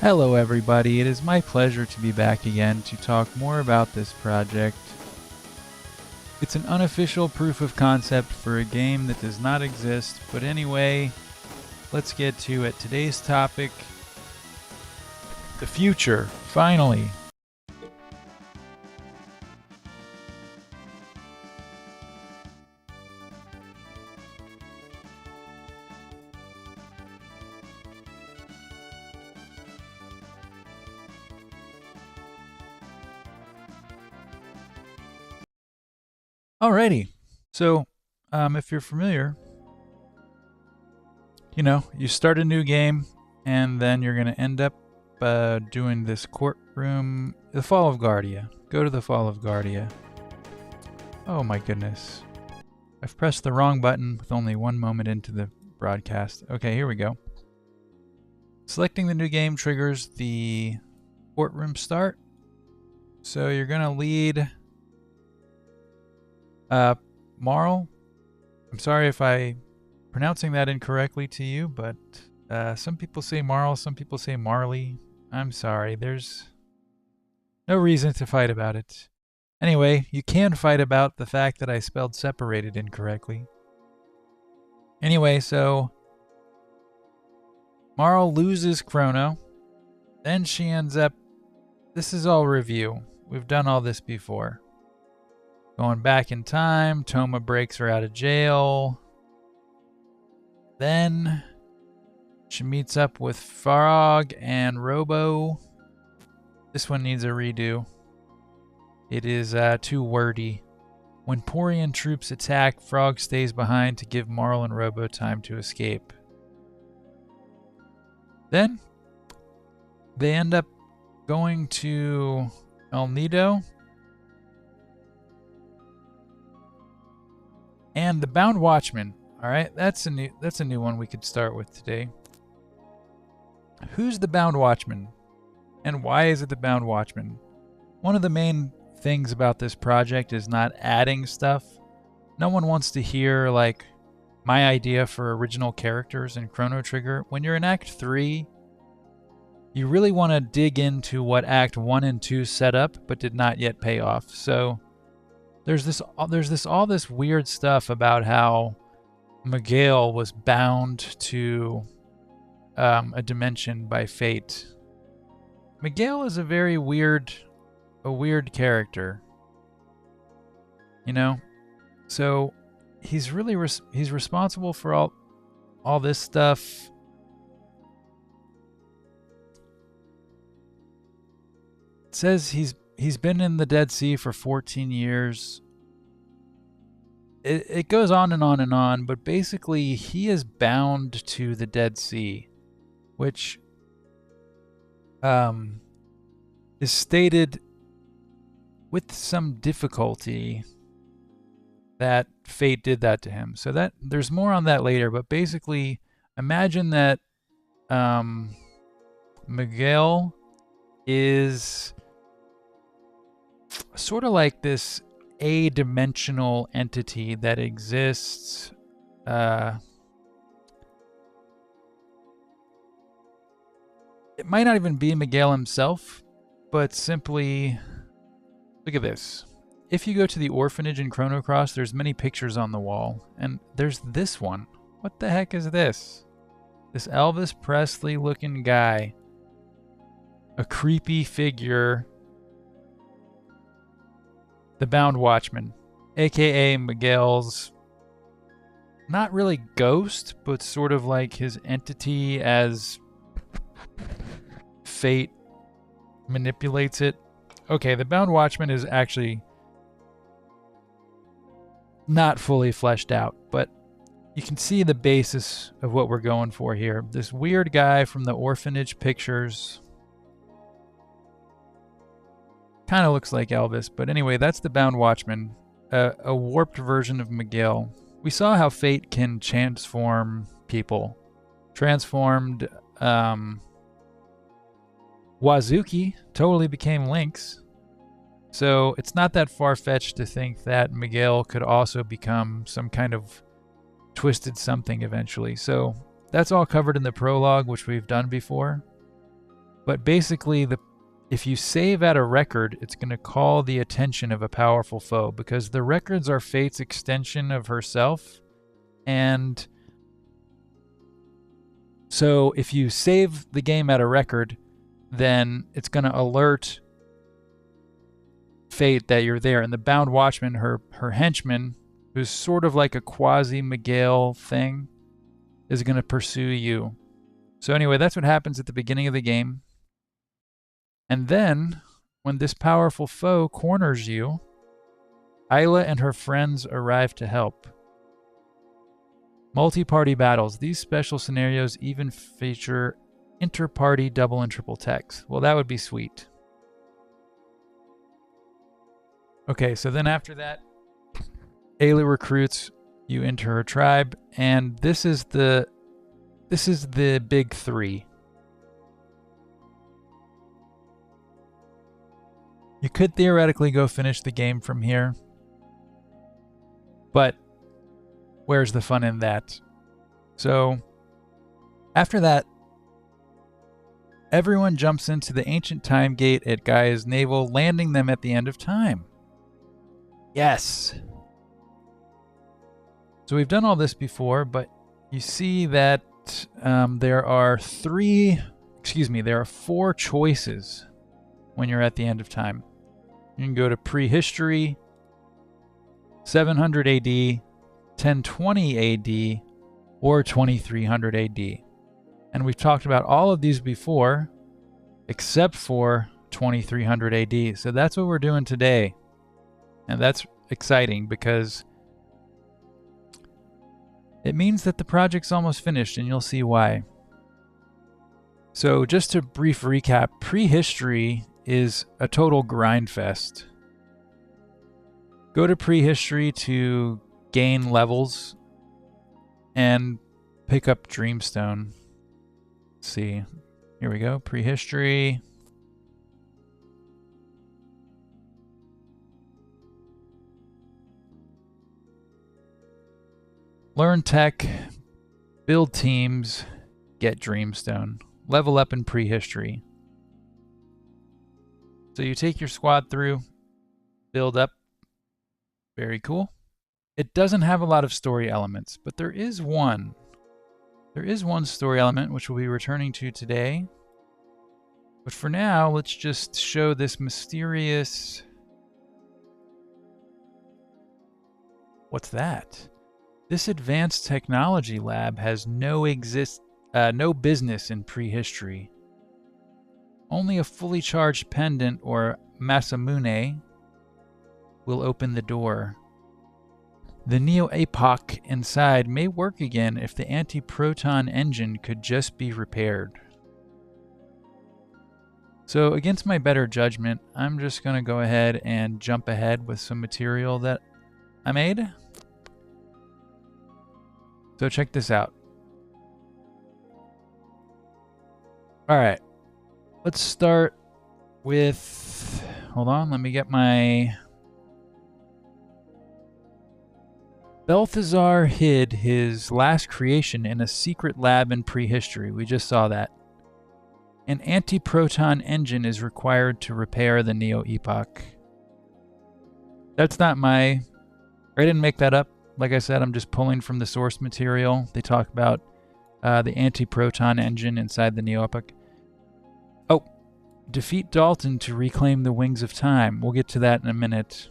Hello everybody, it is my pleasure to be back again to talk more about this project. It's an unofficial proof of concept for a game that does not exist, but anyway, let's get to it. Today's topic, the future, finally. Alrighty, so if you're familiar, you start a new game and then you're going to end up doing this courtroom, the Fall of Guardia. Go to the Fall of Guardia. Oh my goodness. I've pressed the wrong button with only 1 moment into the broadcast. Okay, here we go. Selecting the new game triggers the courtroom start. So you're going to lead Marl. I'm sorry if I'm pronouncing that incorrectly to you, but some people say Marl, some people say Marley. I'm sorry, there's no reason to fight about it. Anyway, you can fight about the fact that I spelled separated incorrectly. Anyway, so Marl loses Chrono. Then she ends up... This is all review. We've done all this before. Going back in time, Toma breaks her out of jail. Then she meets up with Farog and Robo. This one needs a redo. It is too wordy. When Porian troops attack, Frog stays behind to give Marl and Robo time to escape. Then they end up going to El Nido. And the Bound Watchman. All right, that's a new one we could start with today. Who's the Bound Watchman? And why is it the Bound Watchman? One of the main things about this project is not adding stuff. No one wants to hear like my idea for original characters in Chrono Trigger. When you're in Act 3, you really want to dig into what Act 1 and 2 set up but did not yet pay off. So there's all this weird stuff about how Miguel was bound to a dimension by fate. Miguel is a very weird character, So he's really he's responsible for all this stuff. It says he's been in the Dead Sea for 14 years. It goes on and on and on, but basically he is bound to the Dead Sea, which is stated with some difficulty that fate did that to him. So that there's more on that later, but basically imagine that Miguel is sort of like this a-dimensional entity that exists it might not even be Miguel himself, but simply look at this. If you go to the orphanage in Chrono Cross, there's many pictures on the wall, and there's this one. What the heck is this? This Elvis Presley looking guy. A creepy figure. The Bound Watchman, aka Miguel's not really ghost, but sort of like his entity as fate manipulates it. Okay, the Bound Watchman is actually not fully fleshed out, but you can see the basis of what we're going for here. This weird guy from the orphanage pictures. Kind of looks like Elvis, but anyway, that's the Bound Watchman, a warped version of Miguel. We saw how fate can transform people. Transformed Wazuki totally became Lynx. So it's not that far-fetched to think that Miguel could also become some kind of twisted something eventually. So that's all covered in the prologue, which we've done before. But basically, if you save at a record, it's going to call the attention of a powerful foe, because the records are Fate's extension of herself. And so if you save the game at a record, then it's going to alert Fate that you're there. And the Bound Watchman, her henchman, who's sort of like a quasi-Miguel thing, is going to pursue you. So anyway, that's what happens at the beginning of the game. And then, when this powerful foe corners you, Ayla and her friends arrive to help. Multi-party battles. These special scenarios even feature inter-party double and triple text. Well, that would be sweet. Okay, so then after that, Ayla recruits you into her tribe, and this is the big three. You could theoretically go finish the game from here, but where's the fun in that? So, after that, everyone jumps into the ancient time gate at Gaia's navel, landing them at the end of time. Yes! So we've done all this before, but you see that there are 4 choices when you're at the end of time. You can go to prehistory, 700 AD, 1020 AD, or 2300 AD. And we've talked about all of these before, except for 2300 AD. So that's what we're doing today. And that's exciting because it means that the project's almost finished, and you'll see why. So just to brief recap, prehistory is a total grind fest. Go to prehistory to gain levels and pick up Dreamstone. Let's see. Here we go. Prehistory. Learn tech, build teams, get Dreamstone. Level up in prehistory. So you take your squad through, build up. Very cool. It doesn't have a lot of story elements, but there is one. There is one story element which we'll be returning to today. But for now, let's just show this mysterious... What's that? This advanced technology lab has no business in prehistory. Only a fully charged pendant or Masamune will open the door. The Neo-Epoch inside may work again if the anti-proton engine could just be repaired. So against my better judgment, I'm just going to go ahead and jump ahead with some material that I made. So check this out. All right. Let's start with... Hold on, let me get my... Balthazar hid his last creation in a secret lab in prehistory. We just saw that. An anti-proton engine is required to repair the Neo-Epoch. That's not my... I didn't make that up. Like I said, I'm just pulling from the source material. They talk about the anti-proton engine inside the Neo-Epoch. Oh, defeat Dalton to reclaim the Wings of Time. We'll get to that in a minute.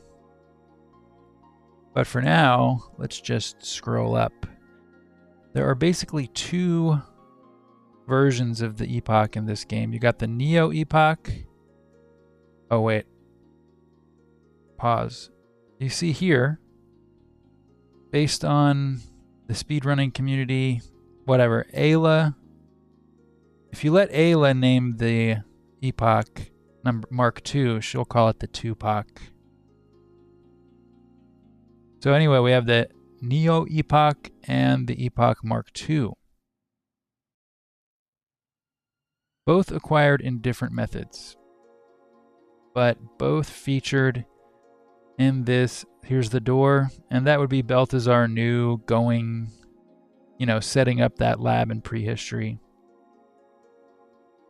But for now, let's just scroll up. There are basically 2 versions of the epoch in this game. You got the Neo-Epoch. Oh, wait. Pause. You see here, based on the speedrunning community, whatever, Ayla, if you let Ayla name the epoch Mark II, she'll call it the Tupac. So anyway, we have the Neo-Epoch and the Epoch Mark II. Both acquired in different methods, but both featured in this. Here's the door, and that would be Balthazar New going, setting up that lab in prehistory.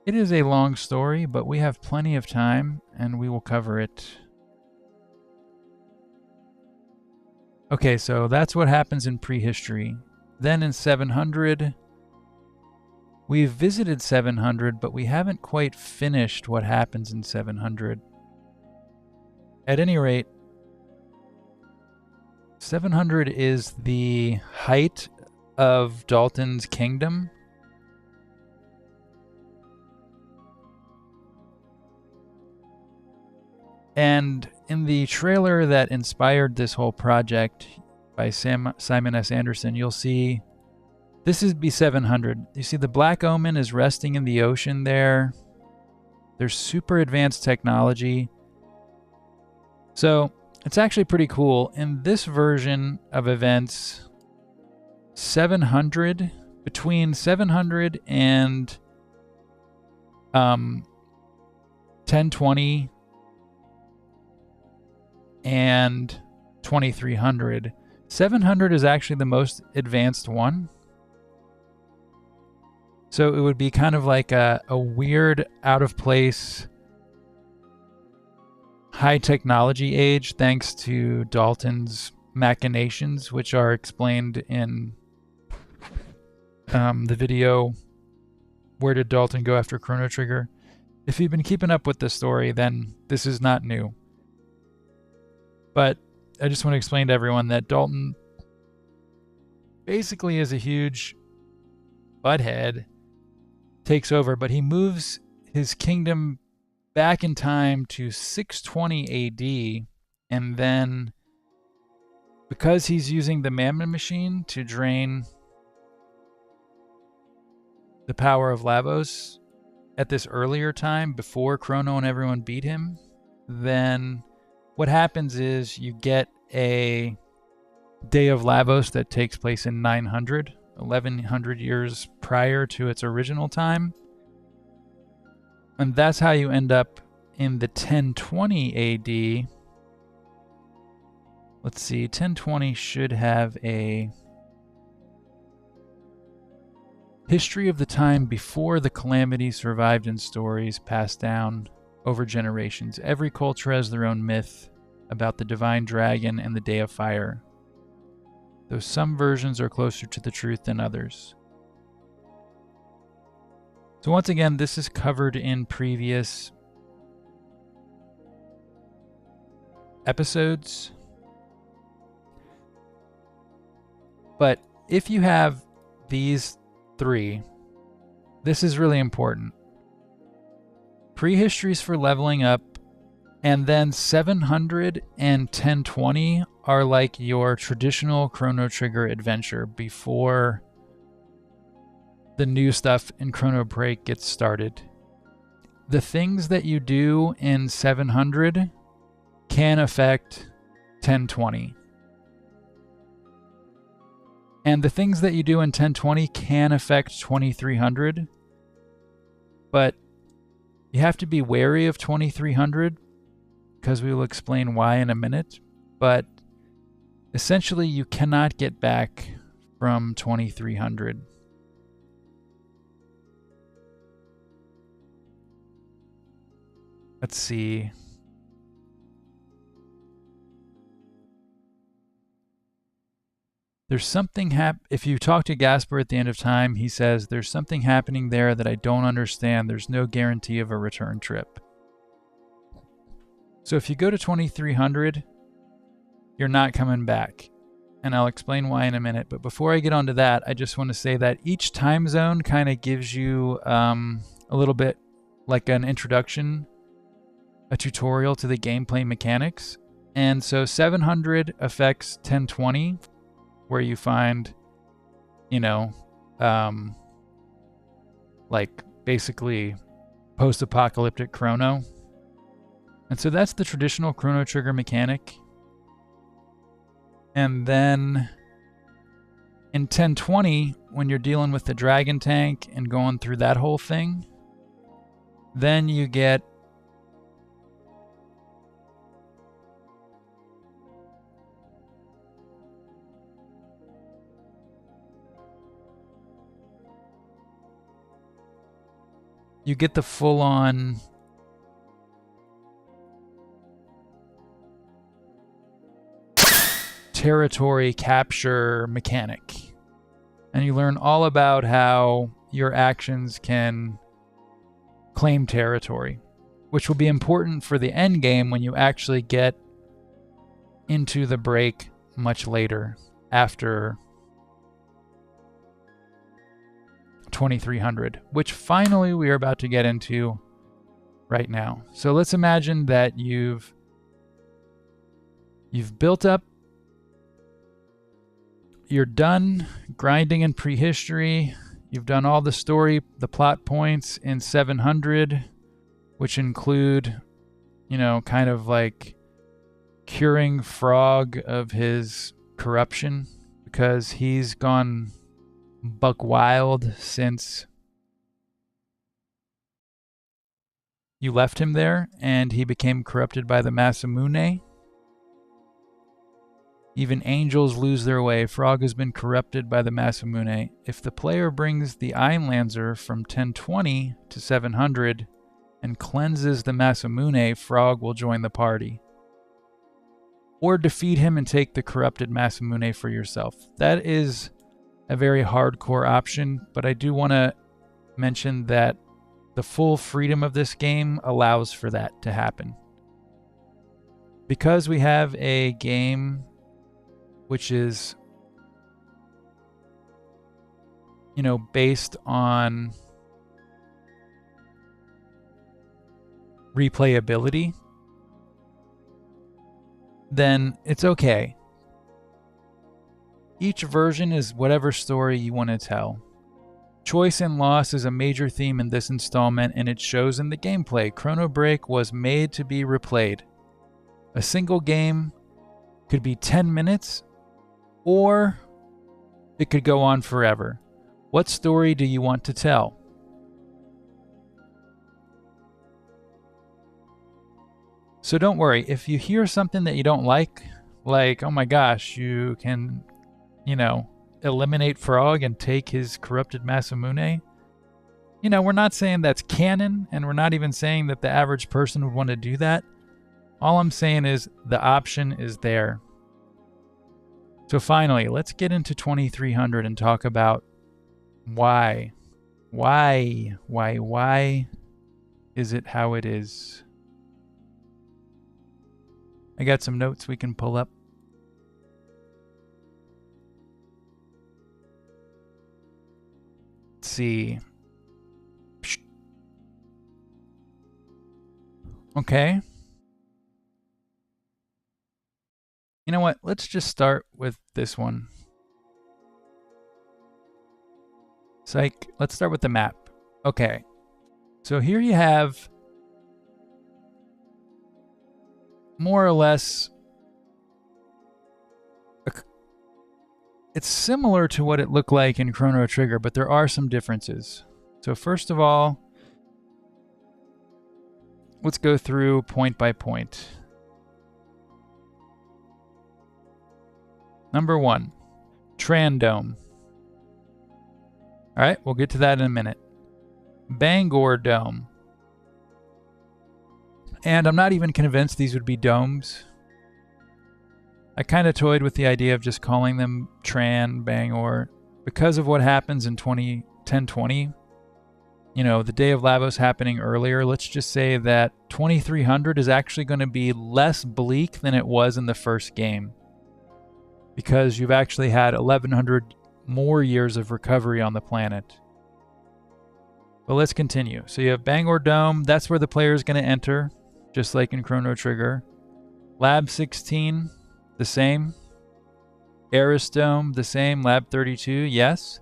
It is a long story, but we have plenty of time and we will cover it. Okay, so that's what happens in prehistory. Then in 700, we've visited 700, but we haven't quite finished what happens in 700. At any rate, 700 is the height of Dalton's kingdom. And in the trailer that inspired this whole project by Simon S. Andersen, you'll see this is B700. You see the Black Omen is resting in the ocean there. There's super advanced technology. So it's actually pretty cool. In this version of events, 700, between 700 and 1020 and 2300. 700 is actually the most advanced one. So it would be kind of like a weird, out of place, high technology age thanks to Dalton's machinations, which are explained in the video, Where Did Dalton Go After Chrono Trigger? If you've been keeping up with the story, then this is not new. But I just want to explain to everyone that Dalton basically is a huge butthead, takes over, but he moves his kingdom back in time to 620 AD, and then because he's using the Mammon machine to drain the power of Lavos at this earlier time, before Chrono and everyone beat him, then what happens is you get a Day of Lavos that takes place in 900, 1100 years prior to its original time. And that's how you end up in the 1020 AD. Let's see, 1020 should have a history of the time before the calamity survived in stories passed down over generations. Every culture has their own myth about the divine dragon and the day of fire, though some versions are closer to the truth than others. So once again, this is covered in previous episodes. But if you have these three, this is really important. Prehistories for leveling up, and then 700 and 1020 are like your traditional Chrono Trigger adventure before the new stuff in Chrono Break gets started. The things that you do in 700 can affect 1020. And the things that you do in 1020 can affect 2300. But you have to be wary of 2300, because we will explain why in a minute. But essentially, you cannot get back from 2300. Let's see. There's something if you talk to Gasper at the end of time, he says, there's something happening there that I don't understand. There's no guarantee of a return trip. So if you go to 2300, you're not coming back. And I'll explain why in a minute. But before I get onto that, I just want to say that each time zone kind of gives you a little bit like an introduction, a tutorial to the gameplay mechanics. And so 700 affects 1020, where you find, like basically post-apocalyptic Chrono. And so that's the traditional Chrono Trigger mechanic. And then in 1020, when you're dealing with the Dragon Tank and going through that whole thing, then you get you get the full-on territory capture mechanic. And you learn all about how your actions can claim territory, which will be important for the end game when you actually get into the break much later, after 2300, which finally we are about to get into right now. So let's imagine that you've built up, you're done grinding in prehistory, you've done all the story, the plot points in 700, which include, you know, kind of like curing Frog of his corruption, because he's gone buck wild since you left him there, and he became corrupted by the Masamune. Even angels lose their way. Frog has been corrupted by the Masamune. If the player brings the Einlanzer from 1020 to 700 and cleanses the Masamune, Frog will join the party. Or defeat him and take the corrupted Masamune for yourself. That is a very hardcore option, but I do want to mention that the full freedom of this game allows for that to happen. Because we have a game which is, you know, based on replayability, then it's okay. Each version is whatever story you want to tell. Choice and loss is a major theme in this installment, and it shows in the gameplay. Chrono Break was made to be replayed. A single game could be 10 minutes, or it could go on forever. What story do you want to tell? So don't worry, if you hear something that you don't like, oh my gosh, you can, you know, eliminate Frog and take his corrupted Masamune. You know, we're not saying that's canon, and we're not even saying that the average person would want to do that. All I'm saying is the option is there. So finally, let's get into 2300 and talk about why. Why is it how it is? I got some notes we can pull up. Let's see. Okay. You know what? Let's just start with this one. Psych. Let's start with the map. Okay. So here you have more or less, it's similar to what it looked like in Chrono Trigger, but there are some differences. So first of all, let's go through point by point. Number 1, Trandome. All right, we'll get to that in a minute. Bangor Dome. And I'm not even convinced these would be domes. I kind of toyed with the idea of just calling them Bangor because of what happens in 1020. You know, the Day of Lavos happening earlier. Let's just say that 2300 is actually going to be less bleak than it was in the first game, because you've actually had 1100 more years of recovery on the planet. But let's continue. So you have Bangor Dome. That's where the player is going to enter, just like in Chrono Trigger. Lab 16, the same. Eris Dome, the same. Lab 32, yes.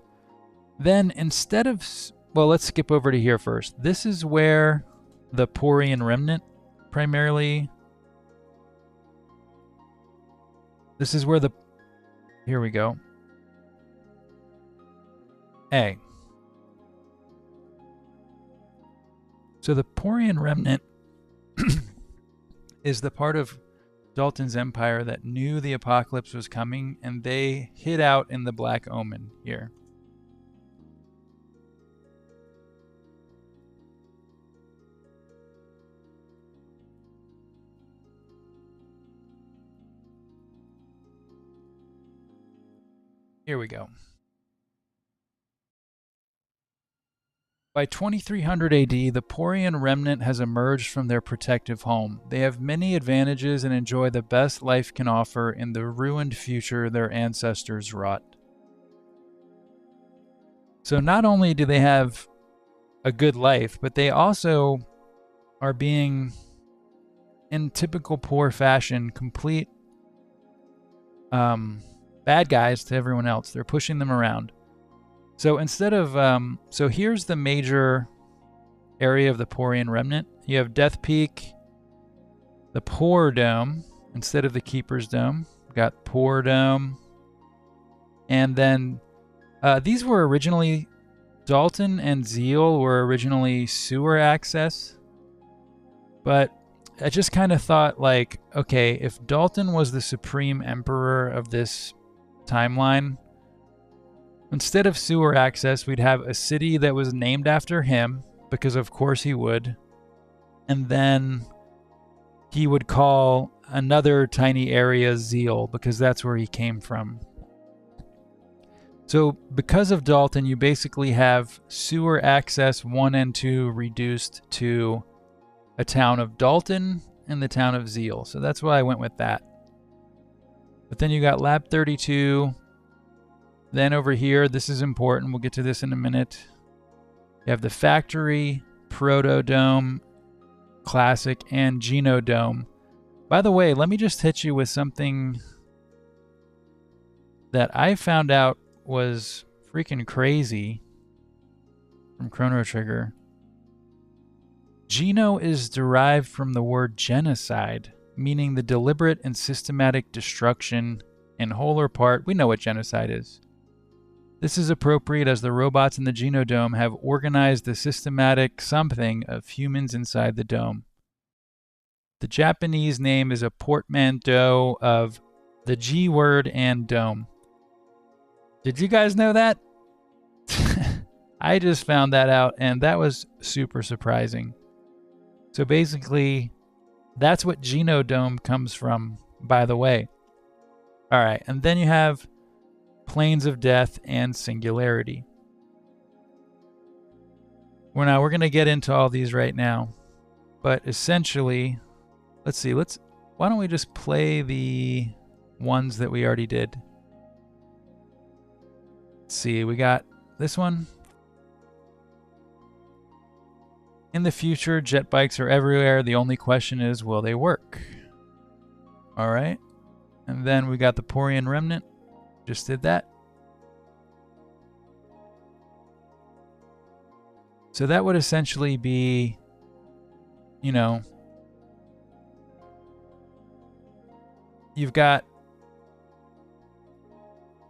Then instead of... Well, let's skip over to here first. This is where the Porian Remnant primarily... This is where the... Here we go. A. So the Porian Remnant is the part of Dalton's empire that knew the apocalypse was coming, and they hid out in the Black Omen here. Here we go. By 2300 AD, the Porian remnant has emerged from their protective home. They have many advantages and enjoy the best life can offer in the ruined future their ancestors wrought. So not only do they have a good life, but they also are being, in typical poor fashion, complete bad guys to everyone else. They're pushing them around. So instead of, so here's the major area of the Porian remnant. You have Death Peak, the Poor Dome, instead of the Keeper's Dome. We've got Poor Dome. And then these were originally, Dalton and Zeal were originally sewer access. But I just kind of thought, like, okay, if Dalton was the supreme emperor of this timeline, instead of sewer access, we'd have a city that was named after him, because of course he would. And then he would call another tiny area Zeal, because that's where he came from. So because of Dalton, you basically have sewer access 1 and 2 reduced to a town of Dalton and the town of Zeal. So that's why I went with that. But then you got Lab 32. Then over here, this is important. We'll get to this in a minute. You have the Factory, Proto-Dome, Classic, and Genodome. By the way, let me just hit you with something that I found out was freaking crazy from Chrono Trigger. Geno is derived from the word genocide, meaning the deliberate and systematic destruction in whole or part. We know what genocide is. This is appropriate as the robots in the Genodome have organized the systematic something of humans inside the dome. The Japanese name is a portmanteau of the G word and dome. Did you guys know that? I just found that out, and that was super surprising. So basically, that's what Genodome comes from, by the way. All right, and then you have Planes of Death and Singularity. Well, now we're going to get into all these right now, but essentially, let's see. Why don't we just play the ones that we already did? Let's see. We got this one. In the future, jet bikes are everywhere. The only question is, will they work? All right. And then we got the Porian Remnant. Just did that. So that would essentially be, you know, you've got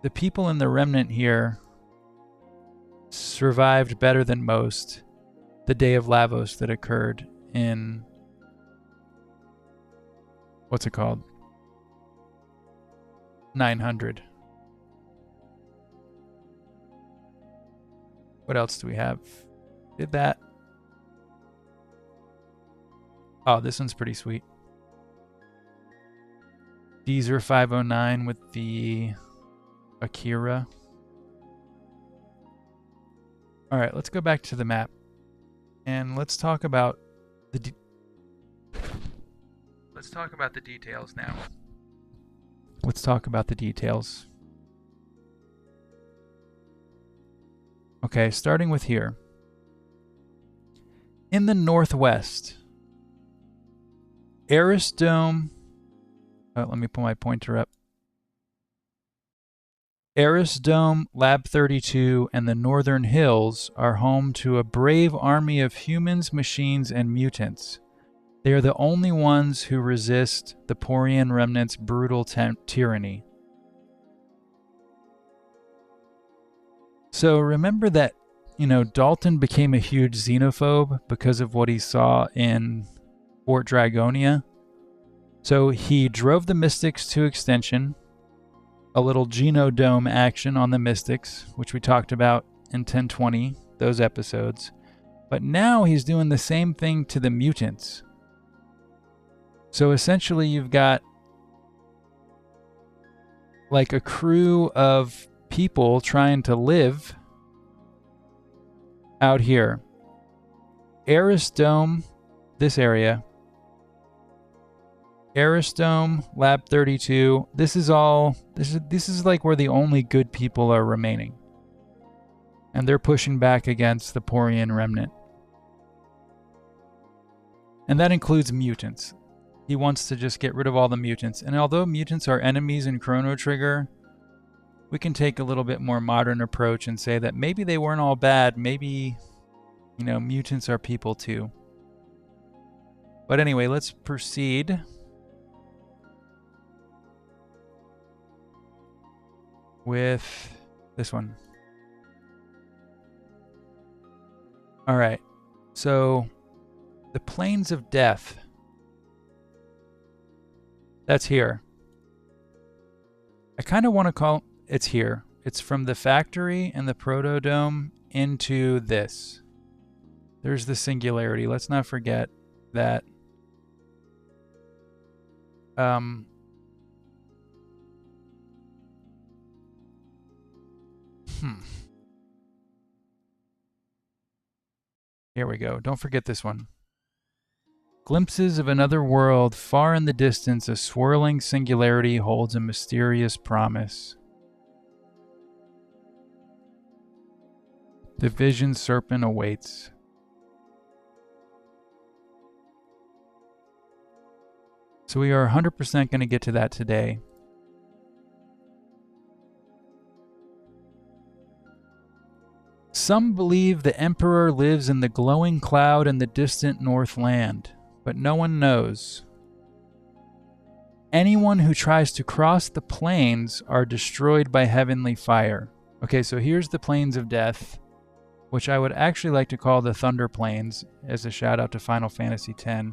the people in the Remnant here survived better than most the Day of Lavos that occurred in, what's it called? 900. What else do we have? Did that. Oh, this one's pretty sweet. Deezer 509 with the Akira. All right, let's go back to the map. And let's talk about the details now. Let's talk about the details. Okay, starting with here. In the northwest, Eris Dome. Oh, let me pull my pointer up. Eris Dome, Lab 32, and the Northern Hills are home to a brave army of humans, machines, and mutants. They are the only ones who resist the Porian Remnant's brutal tyranny. So remember that, you know, Dalton became a huge xenophobe because of what he saw in Fort Dragonia. So he drove the Mystics to extinction. A little Genodome action on the Mystics, which we talked about in 1020, those episodes. But now he's doing the same thing to the mutants. So essentially you've got like a crew of people trying to live out here. Eris Dome, this area. Eris Dome, Lab 32. This is like where the only good people are remaining. And they're pushing back against the Porian remnant. And that includes mutants. He wants to just get rid of all the mutants. And although mutants are enemies in Chrono Trigger, we can take a little bit more modern approach and say that maybe they weren't all bad. Maybe, you know, mutants are people too. But anyway, let's proceed. With this one. All right. So the Plains of Death. That's here. I kind of want to call it's here. It's from the factory and the Protodome into this. There's the singularity. Let's not forget that. Here we go. Don't forget this one. Glimpses of another world, far in the distance, a swirling singularity holds a mysterious promise. The vision serpent awaits. So we are 100% going to get to that today. Some believe the Emperor lives in the glowing cloud in the distant Northland, but no one knows. Anyone who tries to cross the plains are destroyed by heavenly fire. Okay, so here's the Plains of Death, which I would actually like to call the Thunder Plains as a shout out to Final Fantasy X.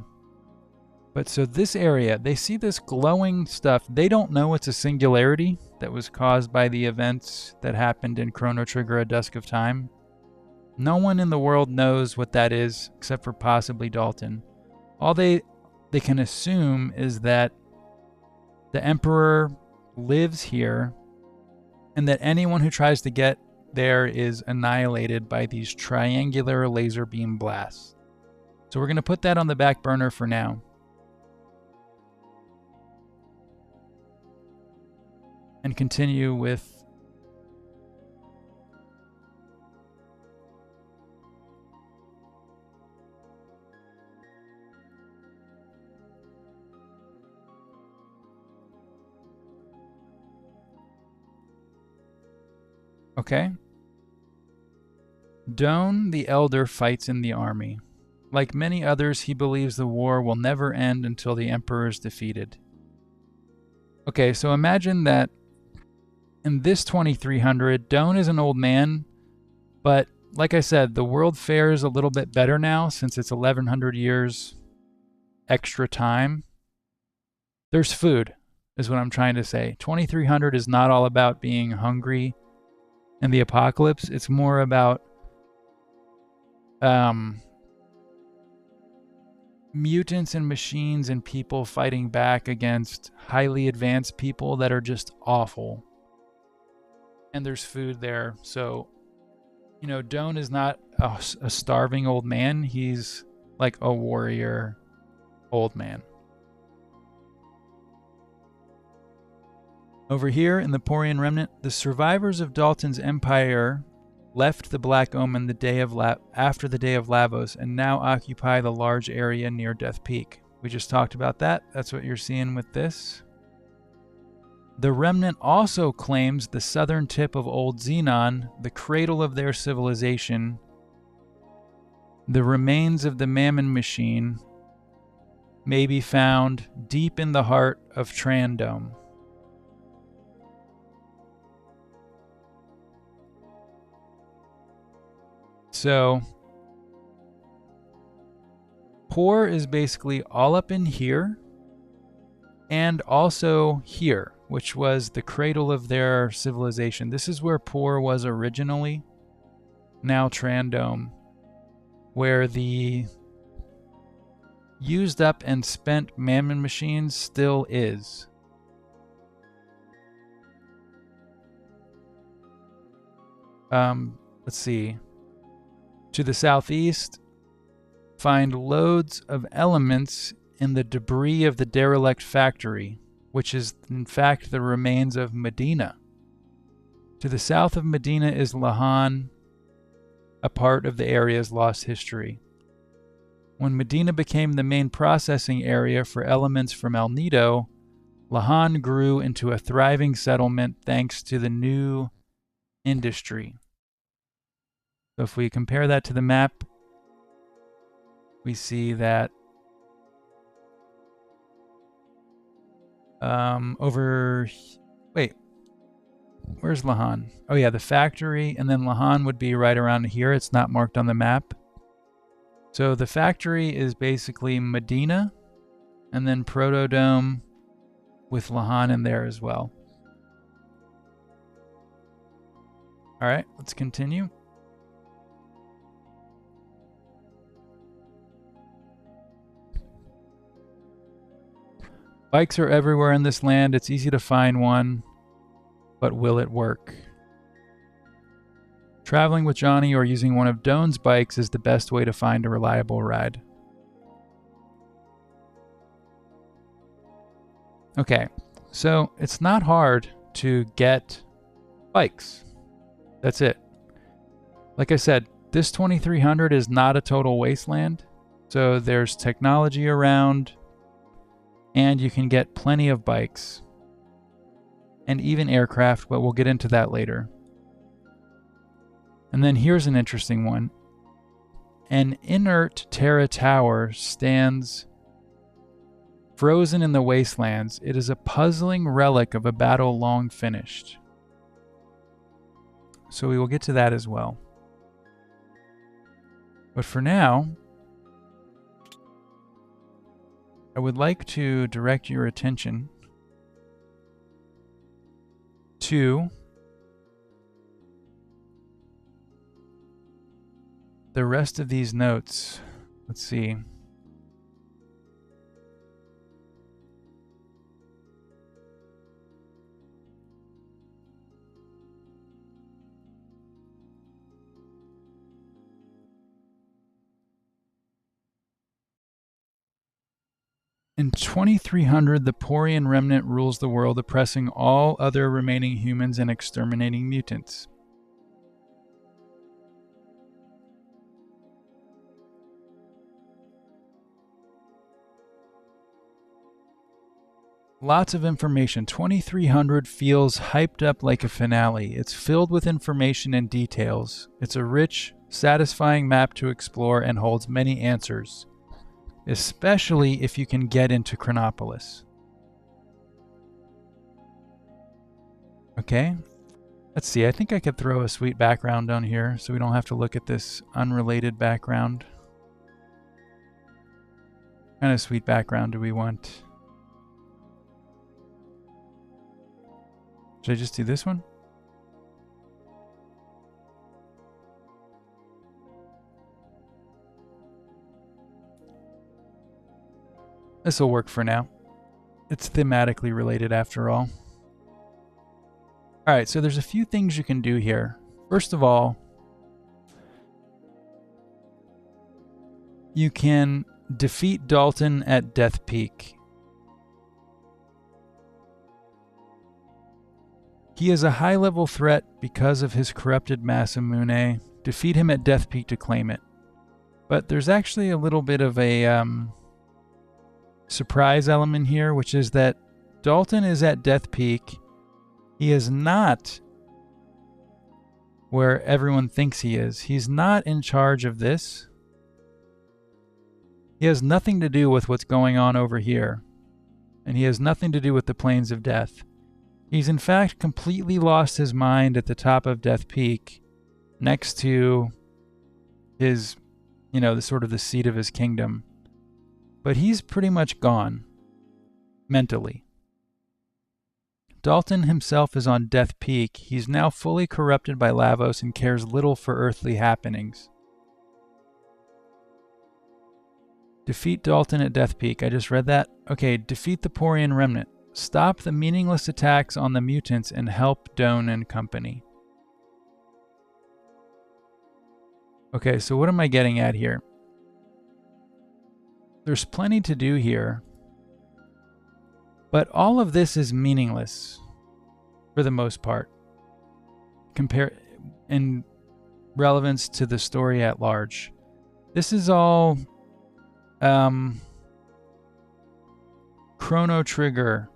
But so this area, they see this glowing stuff. They don't know it's a singularity that was caused by the events that happened in Chrono Trigger: A Dusk of Time. No one in the world knows what that is except for possibly Dalton. All they can assume is that the Emperor lives here and that anyone who tries to get there is annihilated by these triangular laser beam blasts. So we're going to put that on the back burner for now. And continue with okay. Doan the Elder fights in the army. Like many others, he believes the war will never end until the Emperor is defeated. Okay, so imagine that in this 2300, Doan is an old man, but like I said, the world fares a little bit better now since it's 1100 years extra time. There's food, is what I'm trying to say. 2300 is not all about being hungry and the apocalypse. It's more about mutants and machines and people fighting back against highly advanced people that are just awful. And there's food there. So, you know, Doan is not a starving old man. He's like a warrior old man. Over here in the Porian Remnant, the survivors of Dalton's empire left the Black Omen the day of after the Day of Lavos and now occupy the large area near Death Peak. We just talked about that. That's what you're seeing with this. The Remnant also claims the southern tip of Old Xenon, the cradle of their civilization. The remains of the Mammon Machine may be found deep in the heart of Trandome. So, Por is basically all up in here and also here, which was the cradle of their civilization. This is where Por was originally, now Trandome, where the used up and spent Mammon Machine still is. let's see. To the southeast, find loads of elements in the debris of the derelict factory, which is in fact the remains of Medina. To the south of Medina is Lahan, a part of the area's lost history. When Medina became the main processing area for elements from El Nido, Lahan grew into a thriving settlement thanks to the new industry. So if we compare that to the map, we see that where's Lahan? Oh yeah, the factory, and then Lahan would be right around here. It's not marked on the map. So the factory is basically Medina, and then Protodome with Lahan in there as well. All right, let's continue. Bikes are everywhere in this land. It's easy to find one, but will it work? Traveling with Johnny or using one of Doan's bikes is the best way to find a reliable ride. Okay, so it's not hard to get bikes. That's it. Like I said, this 2300 is not a total wasteland, so there's technology around, and you can get plenty of bikes, and even aircraft, but we'll get into that later. And then here's an interesting one. An inert Terra Tower stands frozen in the wastelands. It is a puzzling relic of a battle long finished. So we will get to that as well. But for now, I would like to direct your attention to the rest of these notes. Let's see. In 2300, the Porian remnant rules the world, oppressing all other remaining humans and exterminating mutants. Lots of information. 2300 feels hyped up like a finale. It's filled with information and details. It's a rich, satisfying map to explore and holds many answers, especially if you can get into Chronopolis. Okay, let's see. I think I could throw a sweet background down here so we don't have to look at this unrelated background. What kind of sweet background do we want? Should I just do this one? This will work for now. It's thematically related after all. Alright, so there's a few things you can do here. First of all, you can defeat Dalton at Death Peak. He is a high-level threat because of his corrupted Masamune. Defeat him at Death Peak to claim it. But there's actually a little bit of a surprise element here, which is that Dalton is at Death Peak. He is not where everyone thinks he is. He's not in charge of this. He has nothing to do with what's going on over here. And he has nothing to do with the Plains of Death. He's in fact completely lost his mind at the top of Death Peak, next to his, the sort of the seat of his kingdom. But he's pretty much gone, mentally. Dalton himself is on Death Peak. He's now fully corrupted by Lavos and cares little for earthly happenings. Defeat Dalton at Death Peak. I just read that. Okay, defeat the Porian remnant. Stop the meaningless attacks on the mutants and help Doan and company. Okay, so what am I getting at here? There's plenty to do here, but all of this is meaningless for the most part, in relevance to the story at large. This is all Chrono Trigger.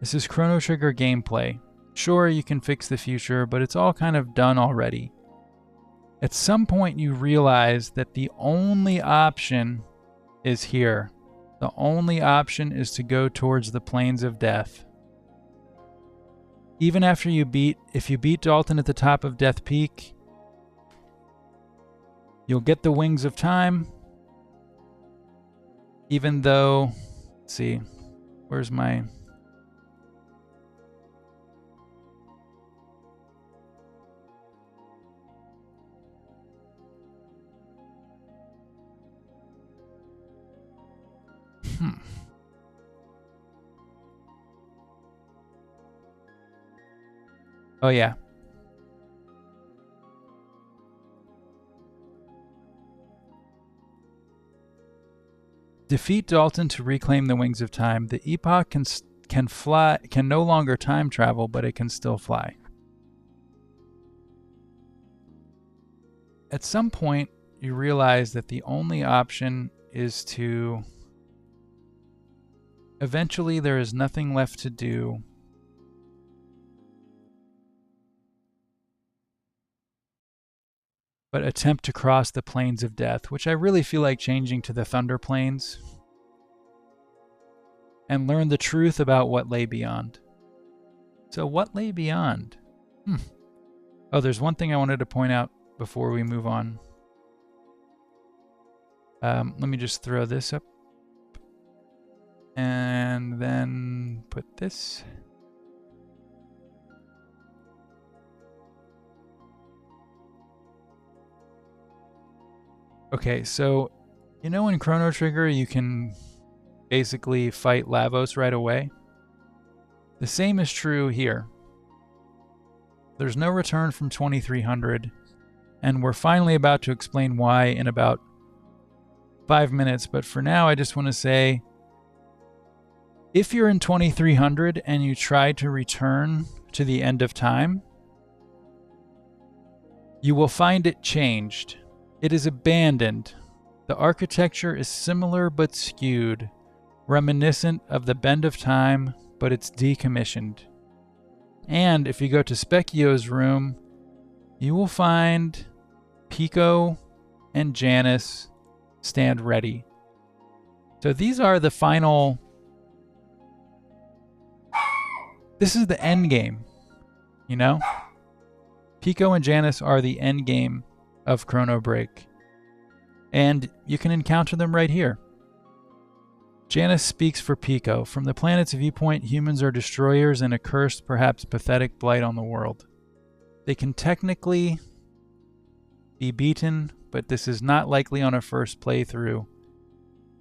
This is Chrono Trigger gameplay. Sure, you can fix the future, but it's all kind of done already. At some point, you realize that the only option is here. The only option is to go towards the plains of death. Even after if you beat Dalton at the top of Death Peak, you'll get the Wings of Time. Even though, let's see, where's my... Oh, yeah. Defeat Dalton to reclaim the Wings of Time. The Epoch can no longer time travel, but it can still fly. At some point, you realize that the only option is to... Eventually, there is nothing left to do but attempt to cross the plains of death, which I really feel like changing to the Thunder Plains, and learn the truth about what lay beyond. So what lay beyond? Oh, there's one thing I wanted to point out before we move on. Let me just throw this up. And then put this. Okay, so you know in Chrono Trigger you can basically fight Lavos right away? The same is true here. There's no return from 2300, and we're finally about to explain why in about 5 minutes, but for now I just want to say, if you're in 2300 and you try to return to the end of time, you will find it changed. It is abandoned. The architecture is similar but skewed, reminiscent of the Bend of Time, but it's decommissioned. And if you go to Specchio's room, you will find Pico and Janice stand ready. So these are the final... This is the end game, you know? Pico and Janice are the end game of Chrono Break. And you can encounter them right here. Janice speaks for Pico. From the planet's viewpoint, humans are destroyers and a cursed, perhaps pathetic blight on the world. They can technically be beaten, but this is not likely on a first playthrough.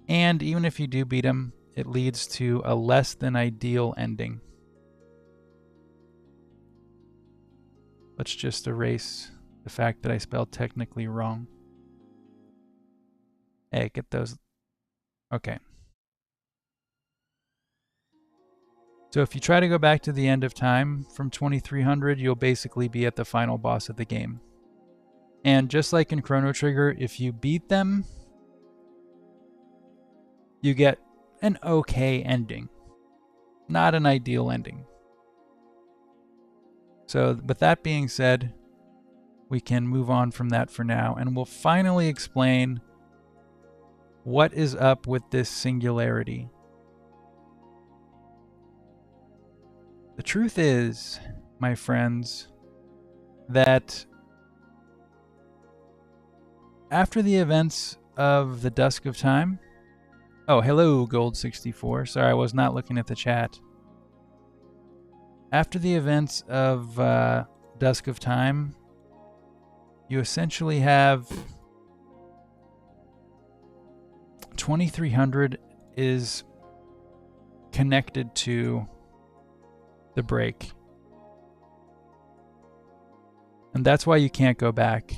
And even if you do beat them, it leads to a less than ideal ending. Let's just erase the fact that I spelled technically wrong. Hey, get those. Okay. So if you try to go back to the end of time from 2300, you'll basically be at the final boss of the game. And just like in Chrono Trigger, if you beat them, you get an okay ending. Not an ideal ending. So with that being said, we can move on from that for now, and we'll finally explain what is up with this singularity. The truth is, my friends, that after the events of the Dusk of Time... Oh, hello, Gold64. Sorry, I was not looking at the chat. After the events of Dusk of Time, you essentially have 2300 is connected to the break. And that's why you can't go back.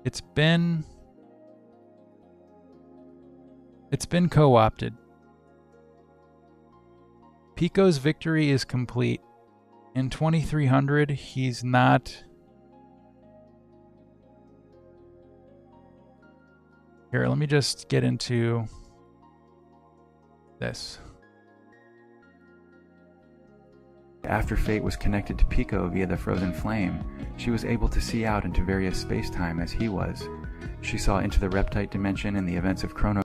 It's been co-opted. Pico's victory is complete. In 2300, he's not... Here, let me just get into this. After Fate was connected to Pico via the frozen flame, she was able to see out into various space-time as he was. She saw into the reptite dimension in the events of Chrono.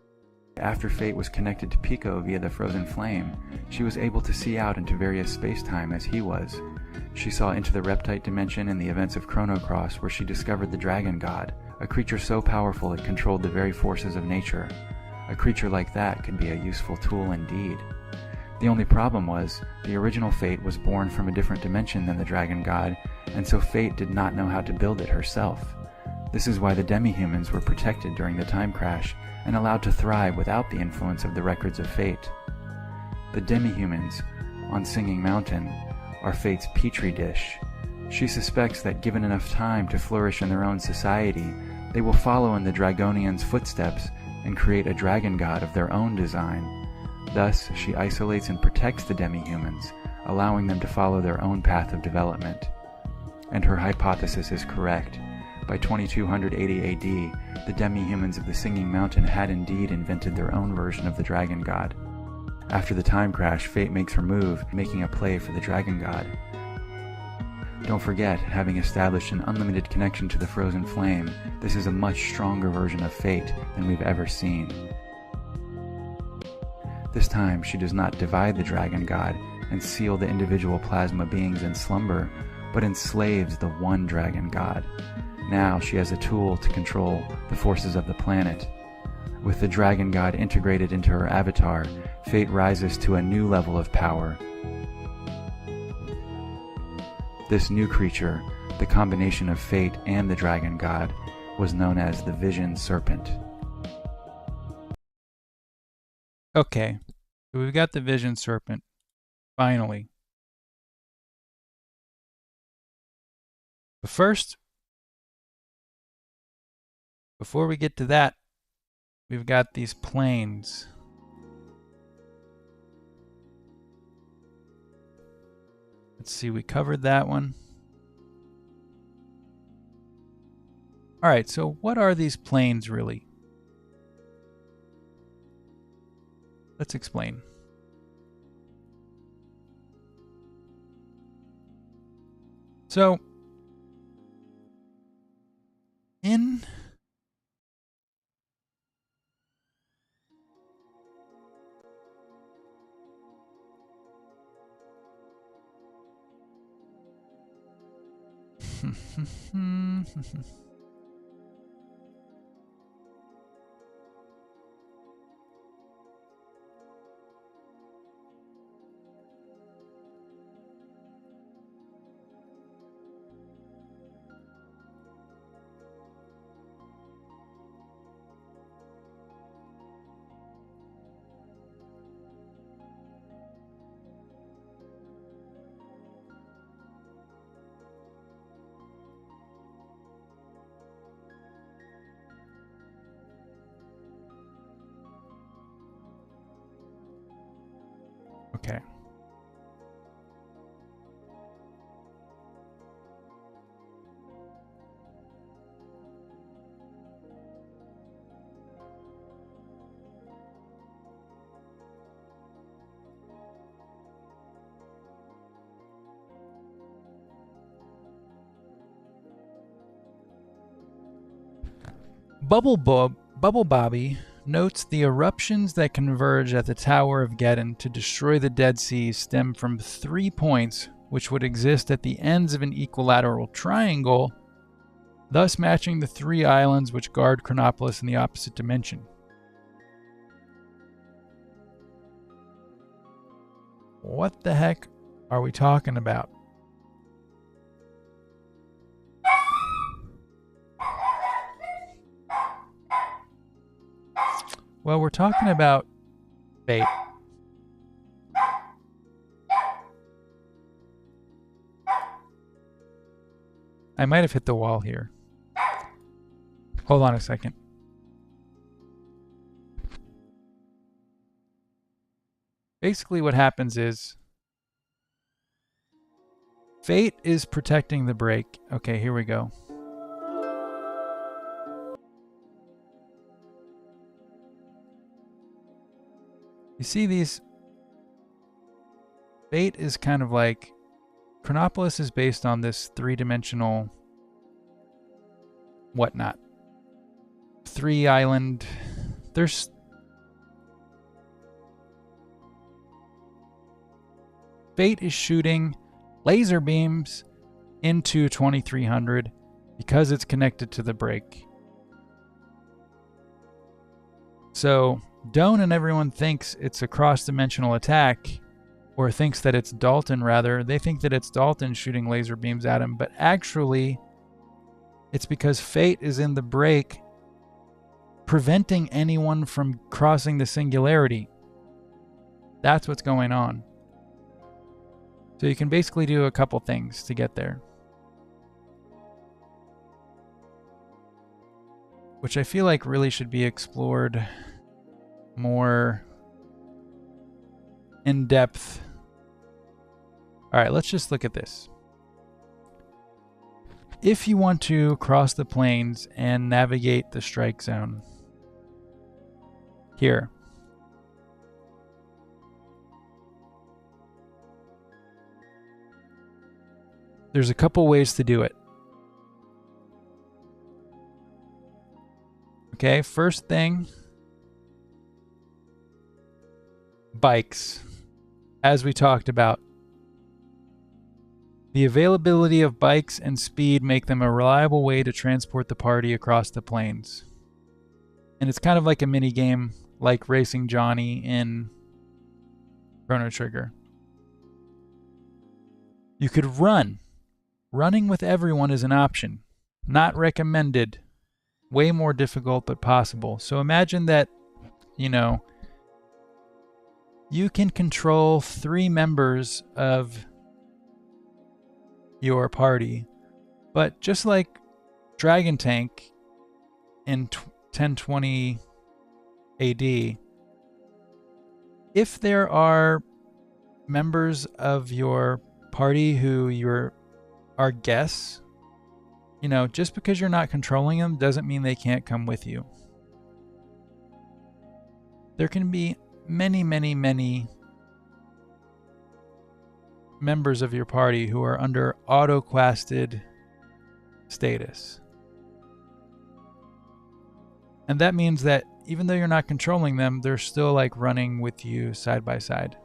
After Fate was connected to Pico via the frozen flame, she was able to see out into various space-time as he was. She saw into the reptite dimension in the events of Chrono Cross, where she discovered the Dragon God, a creature so powerful it controlled the very forces of nature. A creature like that could be a useful tool indeed. The only problem was, the original Fate was born from a different dimension than the Dragon God, and so Fate did not know how to build it herself. This is why the demi-humans were protected during the time crash, and allowed to thrive without the influence of the records of Fate. The demi-humans, on Singing Mountain, are Fate's petri dish. She suspects that given enough time to flourish in their own society, they will follow in the Dragonians' footsteps and create a dragon god of their own design. Thus, she isolates and protects the demi-humans, allowing them to follow their own path of development. And her hypothesis is correct. By 2280 AD, the demi-humans of the Singing Mountain had indeed invented their own version of the dragon god. After the time crash, Fate makes her move, making a play for the dragon god. Don't forget, having established an unlimited connection to the frozen flame, this is a much stronger version of Fate than we've ever seen. This time, she does not divide the dragon god and seal the individual plasma beings in slumber, but enslaves the one dragon god. Now she has a tool to control the forces of the planet. With the dragon god integrated into her avatar, Fate rises to a new level of power. This new creature, the combination of Fate and the dragon god, was known as the Vision Serpent. Okay, so we've got the Vision Serpent, finally. But first, before we get to that, we've got these planes. Let's see, we covered that one. All right, so what are these planes really? Let's explain. So, in okay. Bubble Bobby notes the eruptions that converge at the Tower of Geddon to destroy the Dead Sea stem from 3 points which would exist at the ends of an equilateral triangle, thus matching the 3 islands which guard Chronopolis in the opposite dimension. What the heck are we talking about? Well, we're talking about Fate. I might have hit the wall here. Hold on a second. Basically what happens is Fate is protecting the break. Okay, here we go. You see these? Fate is kind of like... Chronopolis is based on this three-dimensional whatnot. 3-island... There's... Fate is shooting laser beams into 2300 because it's connected to the break. So Doan and everyone thinks it's a cross-dimensional attack, or thinks that it's Dalton rather. They think that it's Dalton shooting laser beams at him, but actually it's because Fate is in the break preventing anyone from crossing the singularity. That's what's going on. So you can basically do a couple things to get there, which I feel like really should be explored more in depth. All right, let's just look at this. If you want to cross the plains and navigate the strike zone, here. There's a couple ways to do it. Okay, first thing, bikes. As we talked about, the availability of bikes and speed make them a reliable way to transport the party across the plains. And it's kind of like a mini game, like Racing Johnny in Chrono Trigger. You could run. Running with everyone is an option. Not recommended. Way more difficult, but possible. So imagine that, you know, you can control 3 members of your party, but just like Dragon Tank in 1020 AD, if there are members of your party who are guests, you know, just because you're not controlling them doesn't mean they can't come with you. There can be many, many, many members of your party who are under auto-quested status. And that means that even though you're not controlling them, they're still like running with you side by side.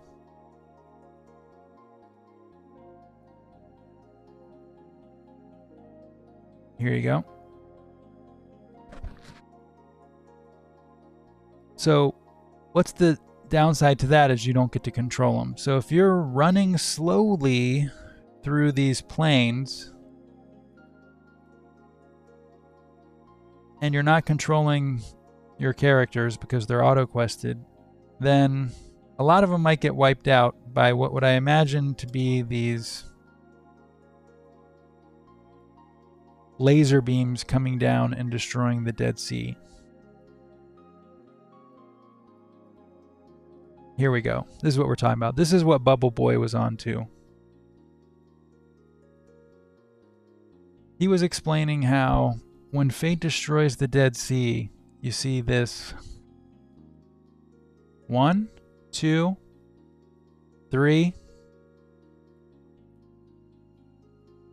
Here you go. So what's the downside to that is you don't get to control them. So if you're running slowly through these plains and you're not controlling your characters because they're auto-quested, then a lot of them might get wiped out by what would I imagine to be these laser beams coming down and destroying the Dead Sea. Here we go. This is what we're talking about. This is what Bubble Boy was on to. He was explaining how when Fate destroys the Dead Sea, you see this 1, 2, 3.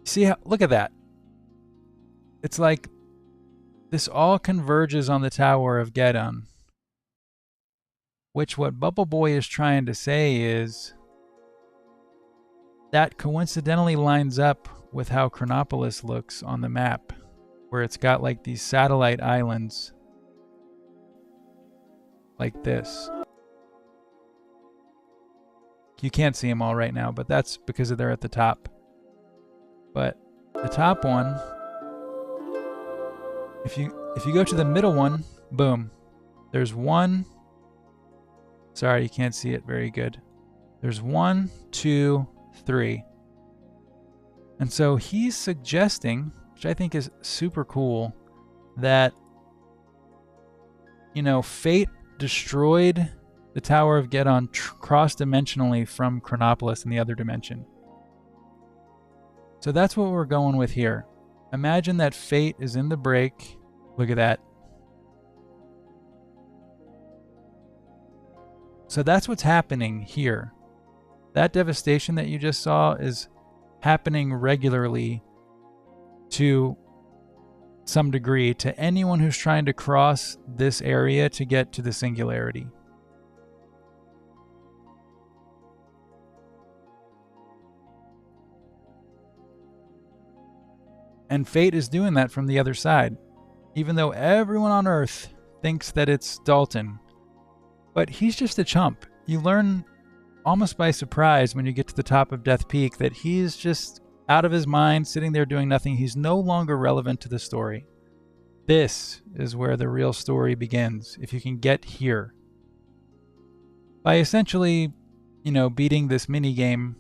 See how, look at that. It's like this all converges on the Tower of Geddon. Which what Bubble Boy is trying to say is that coincidentally lines up with how Chronopolis looks on the map, where it's got like these satellite islands like this. You can't see them all right now, but that's because they're at the top. But the top one, if you go to the middle one, boom, there's 1. Sorry, you can't see it very good. There's 1, 2, 3. And so he's suggesting which I think is super cool, that, you know, fate destroyed the Tower of Gedon cross-dimensionally from Chronopolis in the other dimension. So that's what we're going with here. Imagine that fate is in the break. Look at that. So that's what's happening here. That devastation that you just saw is happening regularly to some degree to anyone who's trying to cross this area to get to the singularity. And fate is doing that from the other side, even though everyone on Earth thinks that it's Dalton. But he's just a chump. You learn almost by surprise when you get to the top of Death Peak that he's just out of his mind, sitting there doing nothing. He's no longer relevant to the story. This is where the real story begins, if you can get here. By essentially, you know, beating this mini game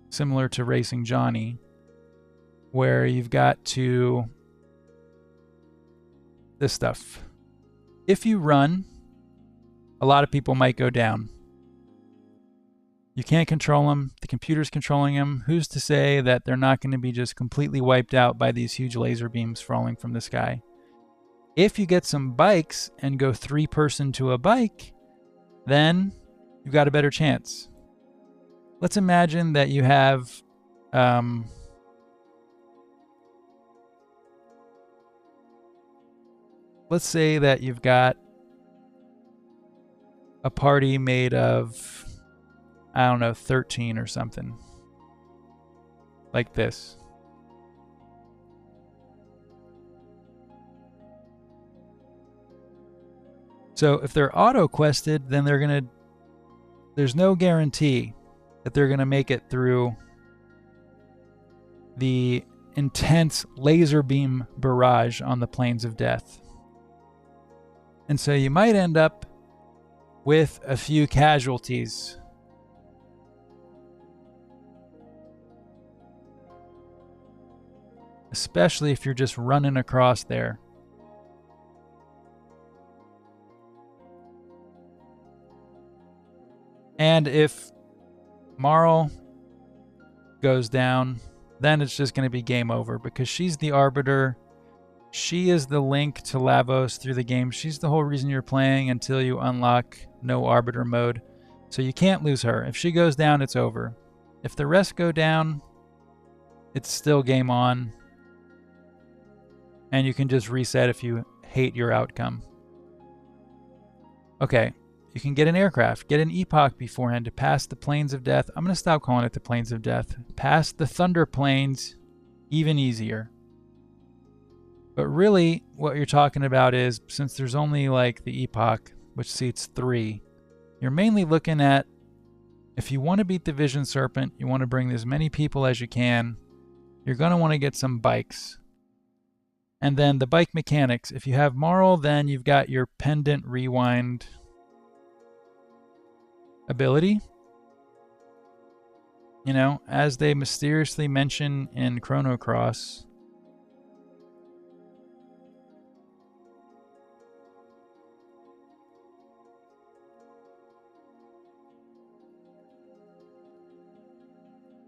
similar to Racing Johnny, where you've got to this stuff. If you run, a lot of people might go down. You can't control them. The computer's controlling them. Who's to say that they're not going to be just completely wiped out by these huge laser beams falling from the sky? If you get some bikes and go 3-person to a bike, then you've got a better chance. Let's imagine that you have let's say that you've got a party made of, I don't know, 13 or something. Like this. So if they're auto-quested, then there's no guarantee that they're gonna make it through the intense laser beam barrage on the plains of death. And so you might end up with a few casualties. Especially if you're just running across there. And if Marl goes down, then it's just going to be game over, because she's the arbiter. She is the link to Lavos through the game. She's the whole reason you're playing until you unlock no arbiter mode. So you can't lose her. If she goes down, it's over. If the rest go down, it's still game on. And you can just reset if you hate your outcome. Okay, you can get an aircraft, get an epoch beforehand to pass the plains of death. I'm going to stop calling it the plains of death. Pass the thunder plains, even easier. But really, what you're talking about is, since there's only like the epoch, which seats 3, you're mainly looking at, if you want to beat the Vision Serpent, you want to bring as many people as you can, you're going to want to get some bikes. And then the bike mechanics. If you have Marl, then you've got your pendant rewind ability. You know, as they mysteriously mention in Chrono Cross.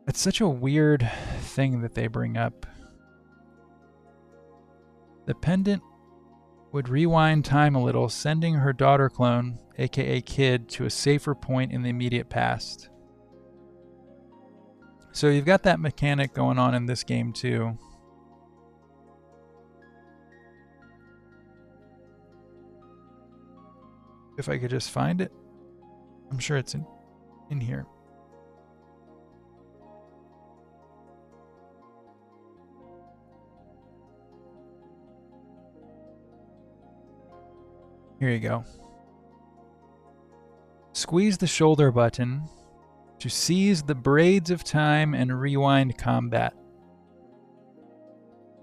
It's such a weird thing that they bring up. The pendant would rewind time a little, sending her daughter clone, aka Kid, to a safer point in the immediate past. So you've got that mechanic going on in this game too. If I could just find it. I'm sure it's in here. Here you go. Squeeze the shoulder button to seize the braids of time and rewind combat.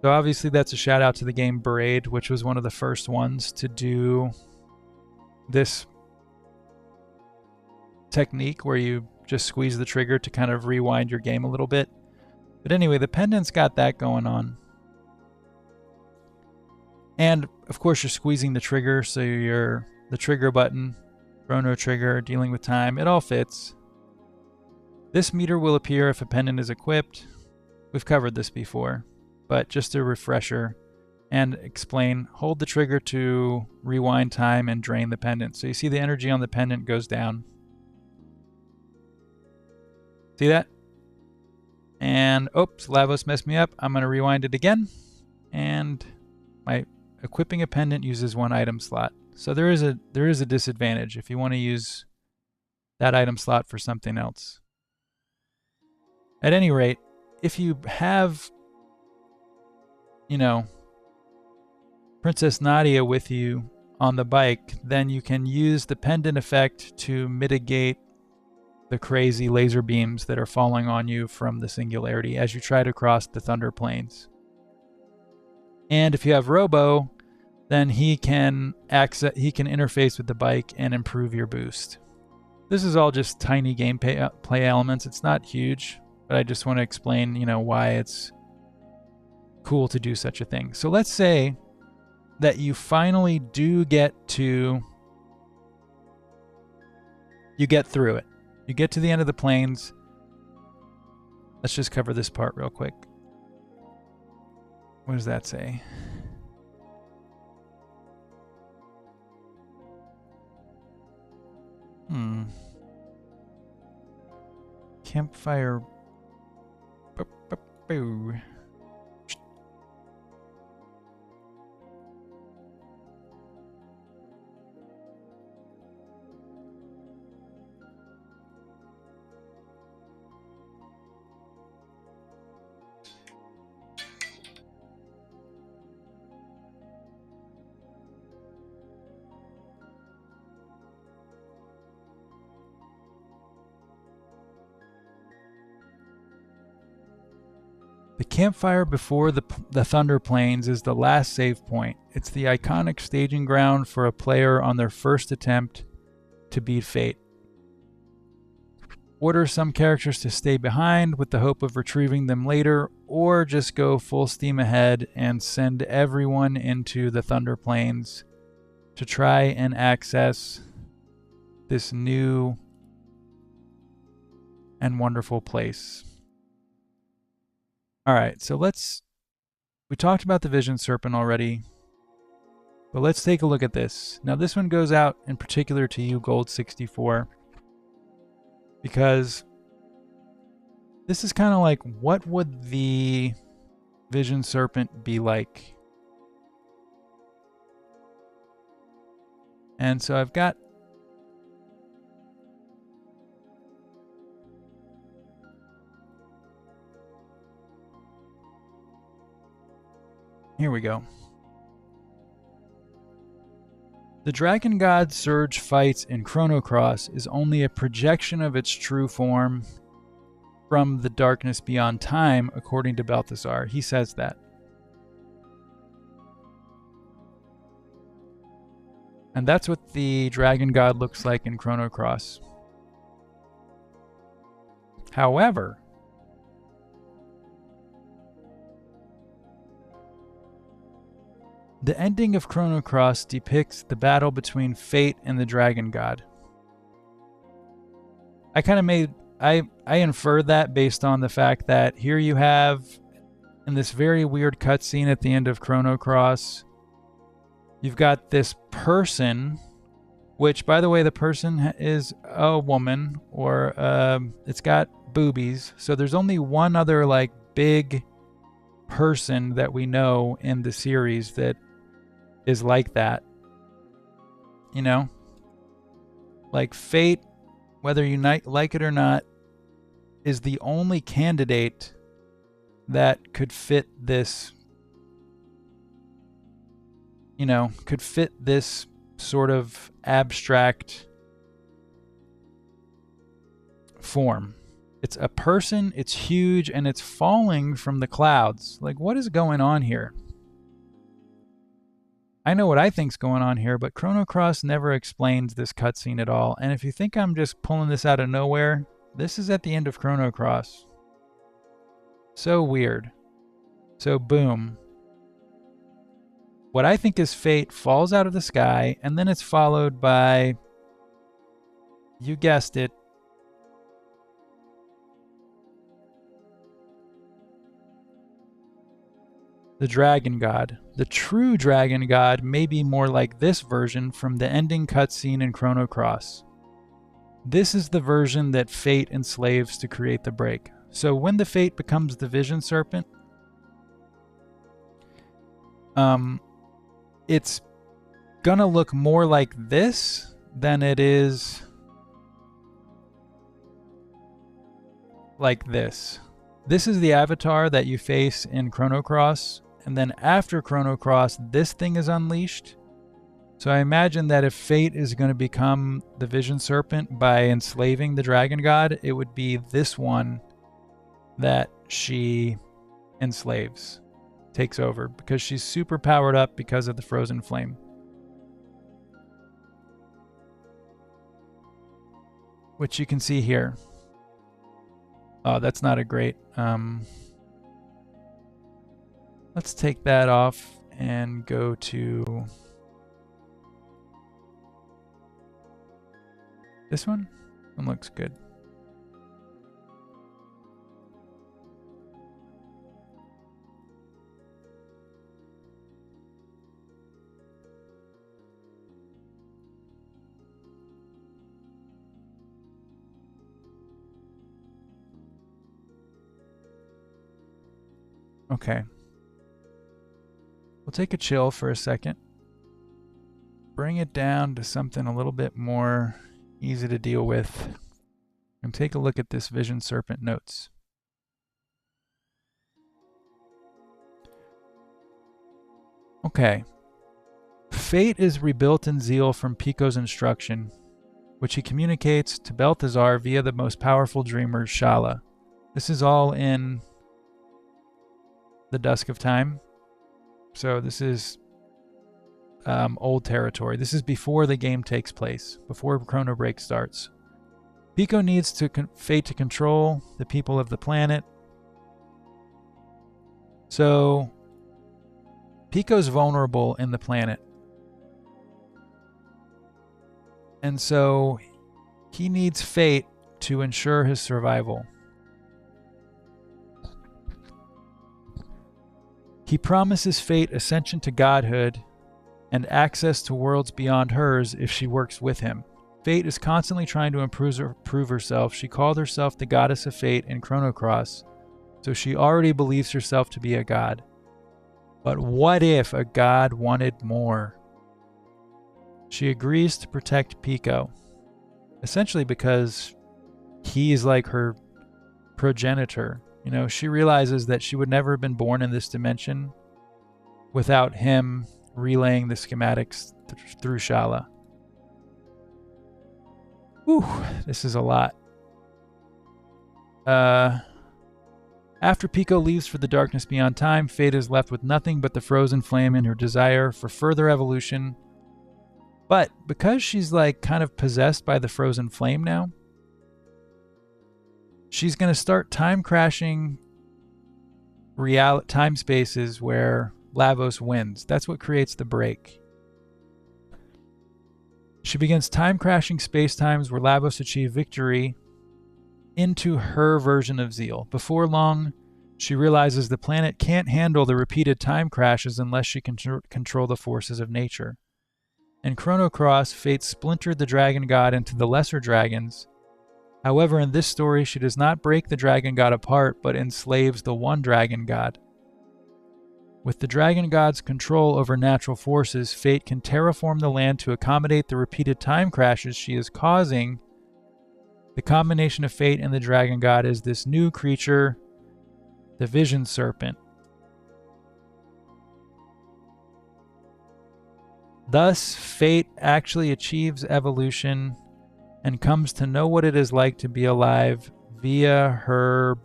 So obviously that's a shout out to the game Braid, which was one of the first ones to do this technique where you just squeeze the trigger to kind of rewind your game a little bit. But anyway, the pendant's got that going on. And of course you're squeezing the trigger, so the trigger button, Chrono Trigger, dealing with time, it all fits. This meter will appear if a pendant is equipped. We've covered this before, but just a refresher and explain, hold the trigger to rewind time and drain the pendant. So you see the energy on the pendant goes down. See that? And oops, Lavos messed me up. I'm going to rewind it again. And my equipping a pendant uses 1 item slot. So there is a disadvantage if you want to use that item slot for something else. At any rate, if you have, you know, Princess Nadia with you on the bike, then you can use the pendant effect to mitigate the crazy laser beams that are falling on you from the singularity as you try to cross the Thunder Plains. And if you have Robo, then he can interface with the bike and improve your boost. This is all just tiny gameplay elements. It's not huge, but I just want to explain, you know, why it's cool to do such a thing. So let's say that you finally do get through it. You get to the end of the plains. Let's just cover this part real quick. What does that say? Campfire. The campfire before the Thunder Plains is the last save point. It's the iconic staging ground for a player on their first attempt to beat fate. Order some characters to stay behind with the hope of retrieving them later, or just go full steam ahead and send everyone into the Thunder Plains to try and access this new and wonderful place. Alright, so we talked about the Vision Serpent already, but let's take a look at this. Now this one goes out in particular to you, Gold64, because this is kind of like, what would the Vision Serpent be like? And so I've got here we go. The Dragon God Surge fights in Chrono Cross is only a projection of its true form from the darkness beyond time, according to Balthazar. He says that. And that's what the Dragon God looks like in Chrono Cross. However, the ending of Chrono Cross depicts the battle between Fate and the Dragon God. I inferred that based on the fact that here you have, in this very weird cutscene at the end of Chrono Cross, you've got this person, which, by the way, the person is a woman, or it's got boobies. So there's only one other, like, big person that we know in the series that is like that. You know? Like, Fate, whether you like it or not, is the only candidate that could fit this, you know, could fit this sort of abstract form. It's a person, it's huge, and it's falling from the clouds. Like, what is going on here? I know what I think's going on here, but Chrono Cross never explains this cutscene at all. And if you think I'm just pulling this out of nowhere, this is at the end of Chrono Cross. So weird. So boom. what I think is fate falls out of the sky, and then it's followed by, you guessed it, the dragon god. The true dragon god may be more like this version from the ending cutscene in Chrono Cross. This is the version that Fate enslaves to create the break. So when the Fate becomes the Vision Serpent, it's gonna look more like this than it is like this. This is the avatar that you face in Chrono Cross, and then after Chrono Cross, this thing is unleashed. So I imagine that if Fate is going to become the Vision Serpent by enslaving the Dragon God, it would be this one that she enslaves, takes over, because she's super powered up because of the Frozen Flame. Which you can see here. Oh, that's not a great... let's take that off and go to... this one? One looks good. Okay. We'll take a chill for a second. Bring it down to something a little bit more easy to deal with. And take a look at this Vision Serpent notes. Okay. Fate is rebuilt in zeal from Pico's instruction, which he communicates to Balthazar via the most powerful dreamer, Shala. This is all in the Dusk of Time. So this is old territory. This is before the game takes place, before Chrono Break starts. Pico needs Fate to control the people of the planet. So Pico's vulnerable in the planet. And so he needs Fate to ensure his survival. He promises Fate ascension to godhood and access to worlds beyond hers if she works with him. Fate is constantly trying to prove herself. She called herself the Goddess of Fate in Chrono Cross, so she already believes herself to be a god. But what if a god wanted more? She agrees to protect Pico, essentially because he's like her progenitor. You know, she realizes that she would never have been born in this dimension without him relaying the schematics through Shala. Whew, this is a lot. After Pico leaves for the darkness beyond time, Fate is left with nothing but the Frozen Flame and her desire for further evolution. But because she's like kind of possessed by the Frozen Flame now, she's going to start time crashing time spaces where Lavos wins. That's what creates the break. She begins time crashing space times where Lavos achieve victory into her version of Zeal. Before long, she realizes the planet can't handle the repeated time crashes unless she can control the forces of nature. In Chrono Cross, Fate splintered the Dragon God into the lesser dragons. However, in this story, she does not break the Dragon God apart, but enslaves the one Dragon God. With the Dragon God's control over natural forces, Fate can terraform the land to accommodate the repeated time crashes she is causing. The combination of Fate and the Dragon God is this new creature, the Vision Serpent. Thus, Fate actually achieves evolution and comes to know what it is like to be alive via her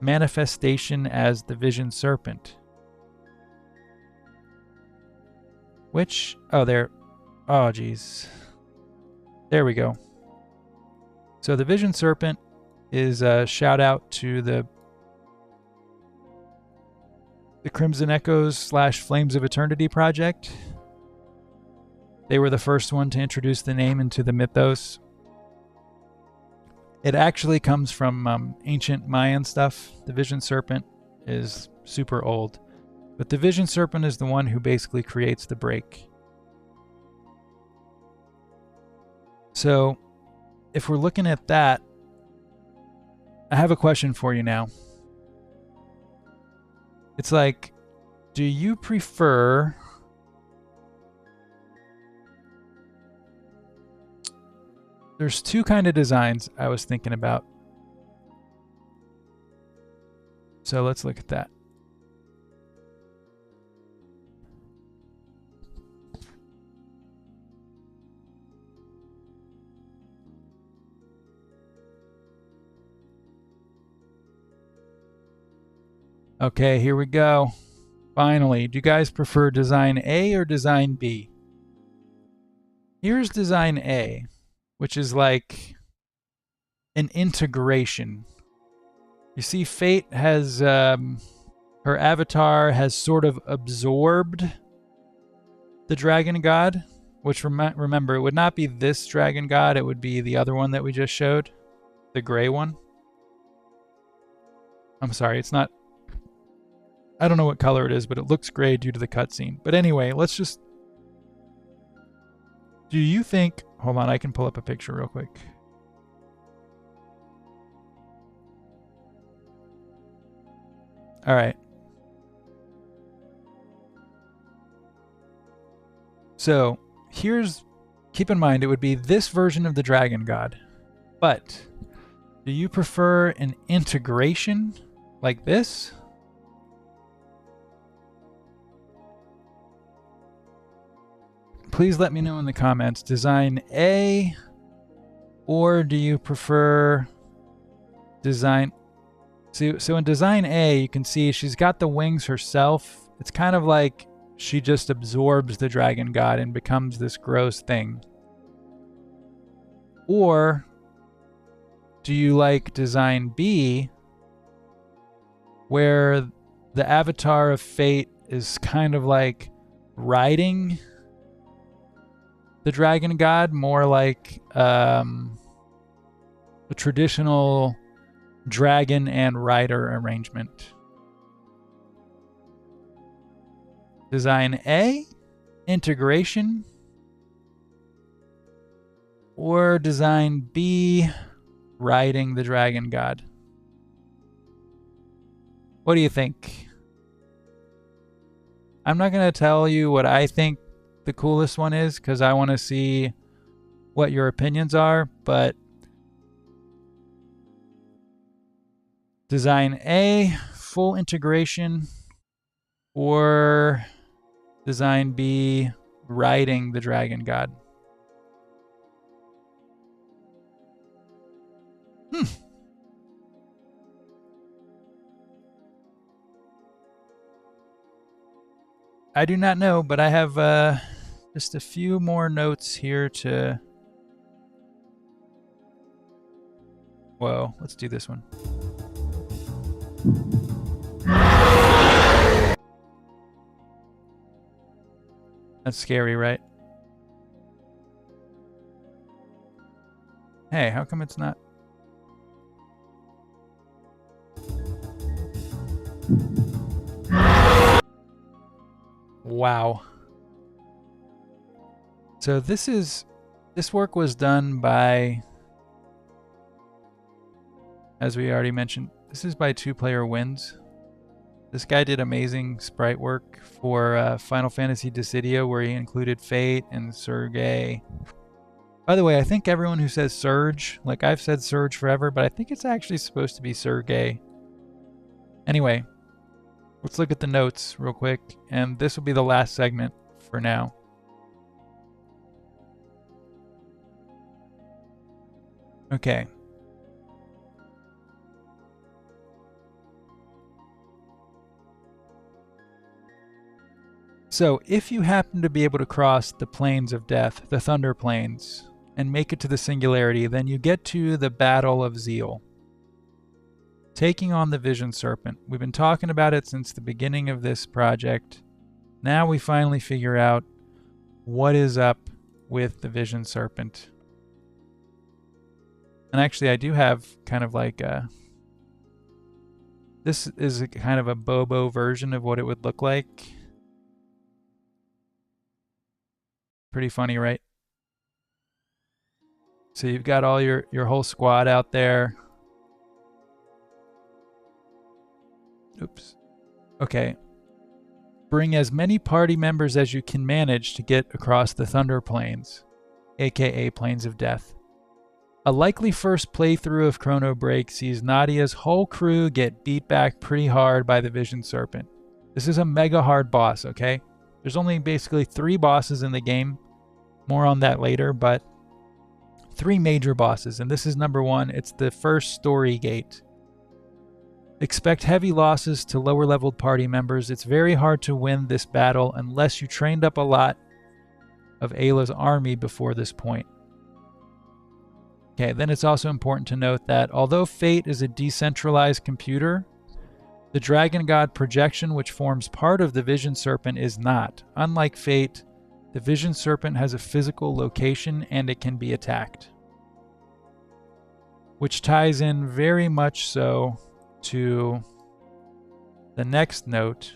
manifestation as the Vision Serpent. Which, oh geez. There we go. So the Vision Serpent is a shout out to the the Crimson Echoes / Flames of Eternity project. They were the first one to introduce the name into the mythos. It actually comes from ancient Mayan stuff. The Vision Serpent is super old. But the Vision Serpent is the one who basically creates the break. So, if we're looking at that, I have a question for you now. It's like, do you prefer there's two kind of designs I was thinking about. So let's look at that. Okay, here we go. Finally, do you guys prefer design A or design B? Here's design A, which is like an integration. You see, Fate has, her avatar has sort of absorbed the dragon god, which remember, it would not be this dragon god, it would be the other one that we just showed, the gray one. I'm sorry, it's not, I don't know what color it is, but it looks gray due to the cutscene. But anyway, let's just, do you think, hold on, I can pull up a picture real quick. All right. So here's, keep in mind, it would be this version of the dragon god. But do you prefer an integration like this? Please let me know in the comments. Design A, or do you prefer design? So in design A, you can see she's got the wings herself. It's kind of like she just absorbs the dragon god and becomes this gross thing. Or do you like design B, where the avatar of Fate is kind of like riding the dragon god, more like a traditional dragon and rider arrangement? Design A, integration, or design B, riding the dragon god? What do you think? I'm not going to tell you what I think the coolest one is, because I want to see what your opinions are, but design A, full integration, or design B, riding the dragon god? I do not know, but I have just a few more notes here to... Whoa, let's do this one. That's scary, right? Hey, how come it's not? Wow. So this work was done by, as we already mentioned, this is by 2PlayerWinds. This guy did amazing sprite work for Final Fantasy Dissidia, where he included Fate and Sergei. By the way, I think everyone who says Surge, like I've said Surge forever, but I think it's actually supposed to be Sergei. Anyway, let's look at the notes real quick, and this will be the last segment for now. Okay. So, if you happen to be able to cross the plains of death, the Thunder Plains, and make it to the Singularity, then you get to the Battle of Zeal. taking on the Vision Serpent. We've been talking about it since the beginning of this project. Now we finally figure out what is up with the Vision Serpent. And actually, I do have kind of like a... This is a kind of a Bobo version of what it would look like. Pretty funny, right? So you've got all your whole squad out there. Oops. Okay. Bring as many party members as you can manage to get across the Thunder Plains, aka Plains of Death. A likely first playthrough of Chrono Break sees Nadia's whole crew get beat back pretty hard by the Vision Serpent. This is a mega hard boss, okay? There's only basically 3 bosses in the game. More on that later, but 3 major bosses, and this is number 1. It's the first story gate. Expect heavy losses to lower leveled party members. It's very hard to win this battle unless you trained up a lot of Ayla's army before this point. Okay, then it's also important to note that although Fate is a decentralized computer, the Dragon God projection, which forms part of the Vision Serpent, is not. Unlike Fate, the Vision Serpent has a physical location and it can be attacked. Which ties in very much so to the next note.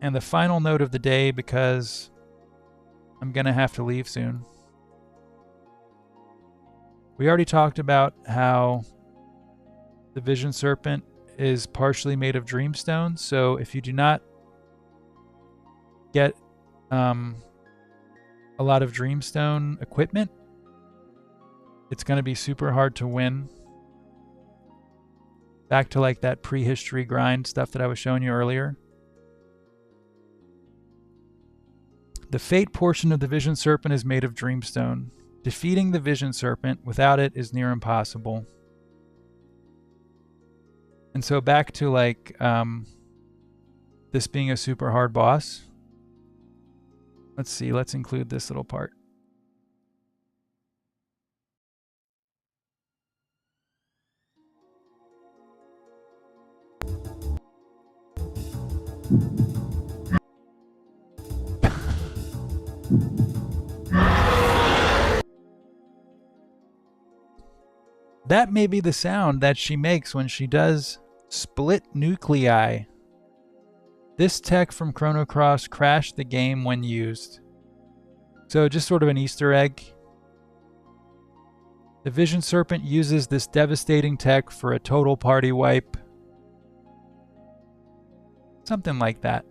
And the final note of the day, because I'm going to have to leave soon. We already talked about how the Vision Serpent is partially made of Dreamstone, so if you do not get a lot of Dreamstone equipment, it's going to be super hard to win. Back to like that prehistory grind stuff that I was showing you earlier. The Fate portion of the Vision Serpent is made of Dreamstone. Defeating the Vision Serpent without it is near impossible. And so back to like this being a super hard boss. Let's see, let's include this little part. That may be the sound that she makes when she does split nuclei. This tech from Chrono Cross crashed the game when used. So just sort of an Easter egg. The Vision Serpent uses this devastating tech for a total party wipe. Something like that.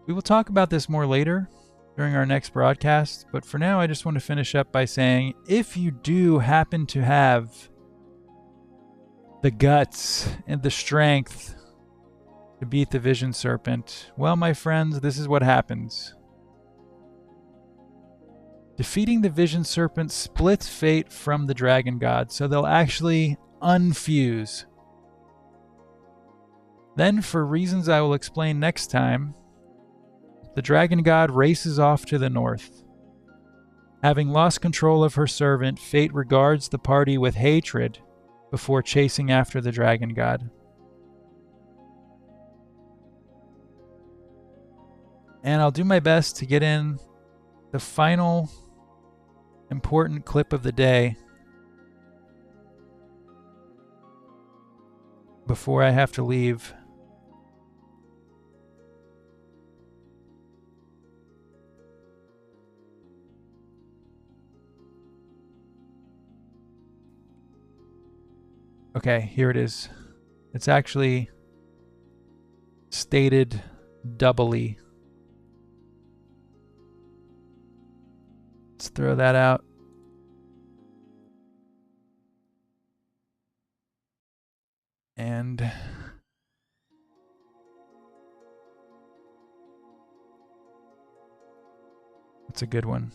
We will talk about this more later during our next broadcast, but for now I just want to finish up by saying, if you do happen to have the guts and the strength to beat the Vision Serpent, well, my friends, this is what happens. Defeating the Vision Serpent splits Fate from the Dragon God, so they'll actually unfuse. Then, for reasons I will explain next time, the Dragon God races off to the north. Having lost control of her servant, Fate regards the party with hatred before chasing after the Dragon God. And I'll do my best to get in the final important clip of the day before I have to leave. Okay, here it is. It's actually stated doubly. Let's throw that out. And it's a good one.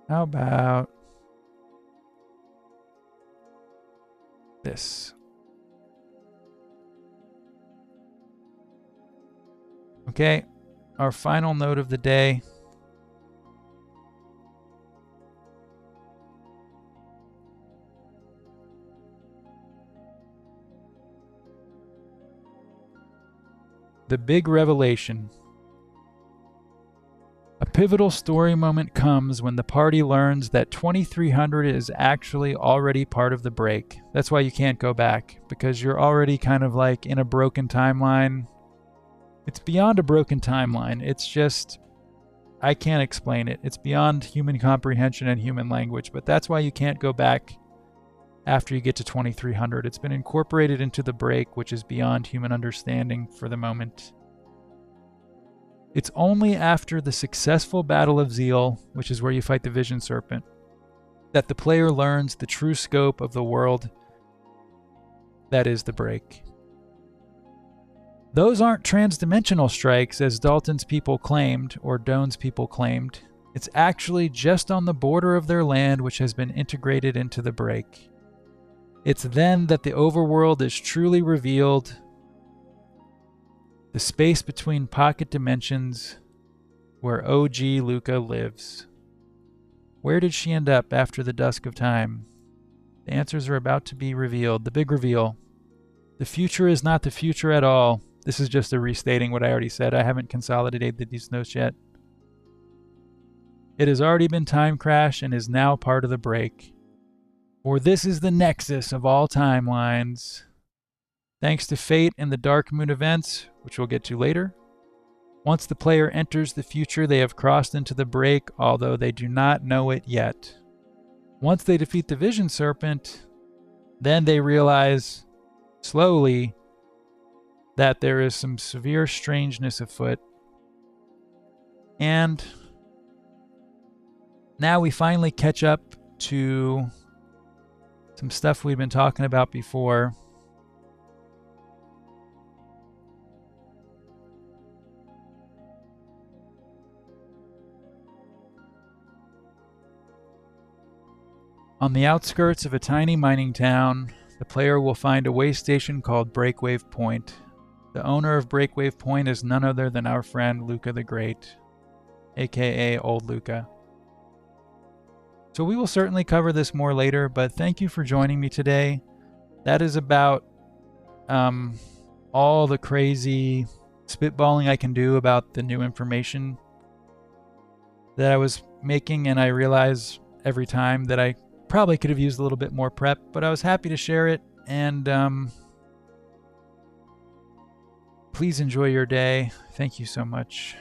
How about this? Okay, our final note of the day. The big revelation. A pivotal story moment comes when the party learns that 2300 is actually already part of the break. That's why you can't go back, because you're already kind of like in a broken timeline. It's beyond a broken timeline. It's just, I can't explain it. It's beyond human comprehension and human language, but that's why you can't go back after you get to 2300. It's been incorporated into the break, which is beyond human understanding for the moment. It's only after the successful Battle of Zeal, which is where you fight the Vision Serpent, that the player learns the true scope of the world that is the break. Those aren't transdimensional strikes, as Dalton's people claimed, or Doan's people claimed. It's actually just on the border of their land, which has been integrated into the break. It's then that the overworld is truly revealed. The space between pocket dimensions where OG Luca lives. Where did she end up after the dusk of time? The answers are about to be revealed. The big reveal. The future is not the future at all. This is just a restating what I already said. I haven't consolidated these notes yet. It has already been time crashed and is now part of the break. For this is the nexus of all timelines. Thanks to fate and the Dark Moon events, which we'll get to later, once the player enters the future, they have crossed into the break, although they do not know it yet. Once they defeat the Vision Serpent, then they realize, slowly, that there is some severe strangeness afoot. And now we finally catch up to some stuff we've been talking about before. On the outskirts of a tiny mining town, the player will find a way station called Breakwave Point. The owner of Breakwave Point is none other than our friend Luca the Great, aka Old Luca. So we will certainly cover this more later, but thank you for joining me today. That is about all the crazy spitballing I can do about the new information that I was making, and I realize every time that I probably could have used a little bit more prep, but I was happy to share it, and please enjoy your day. Thank you so much.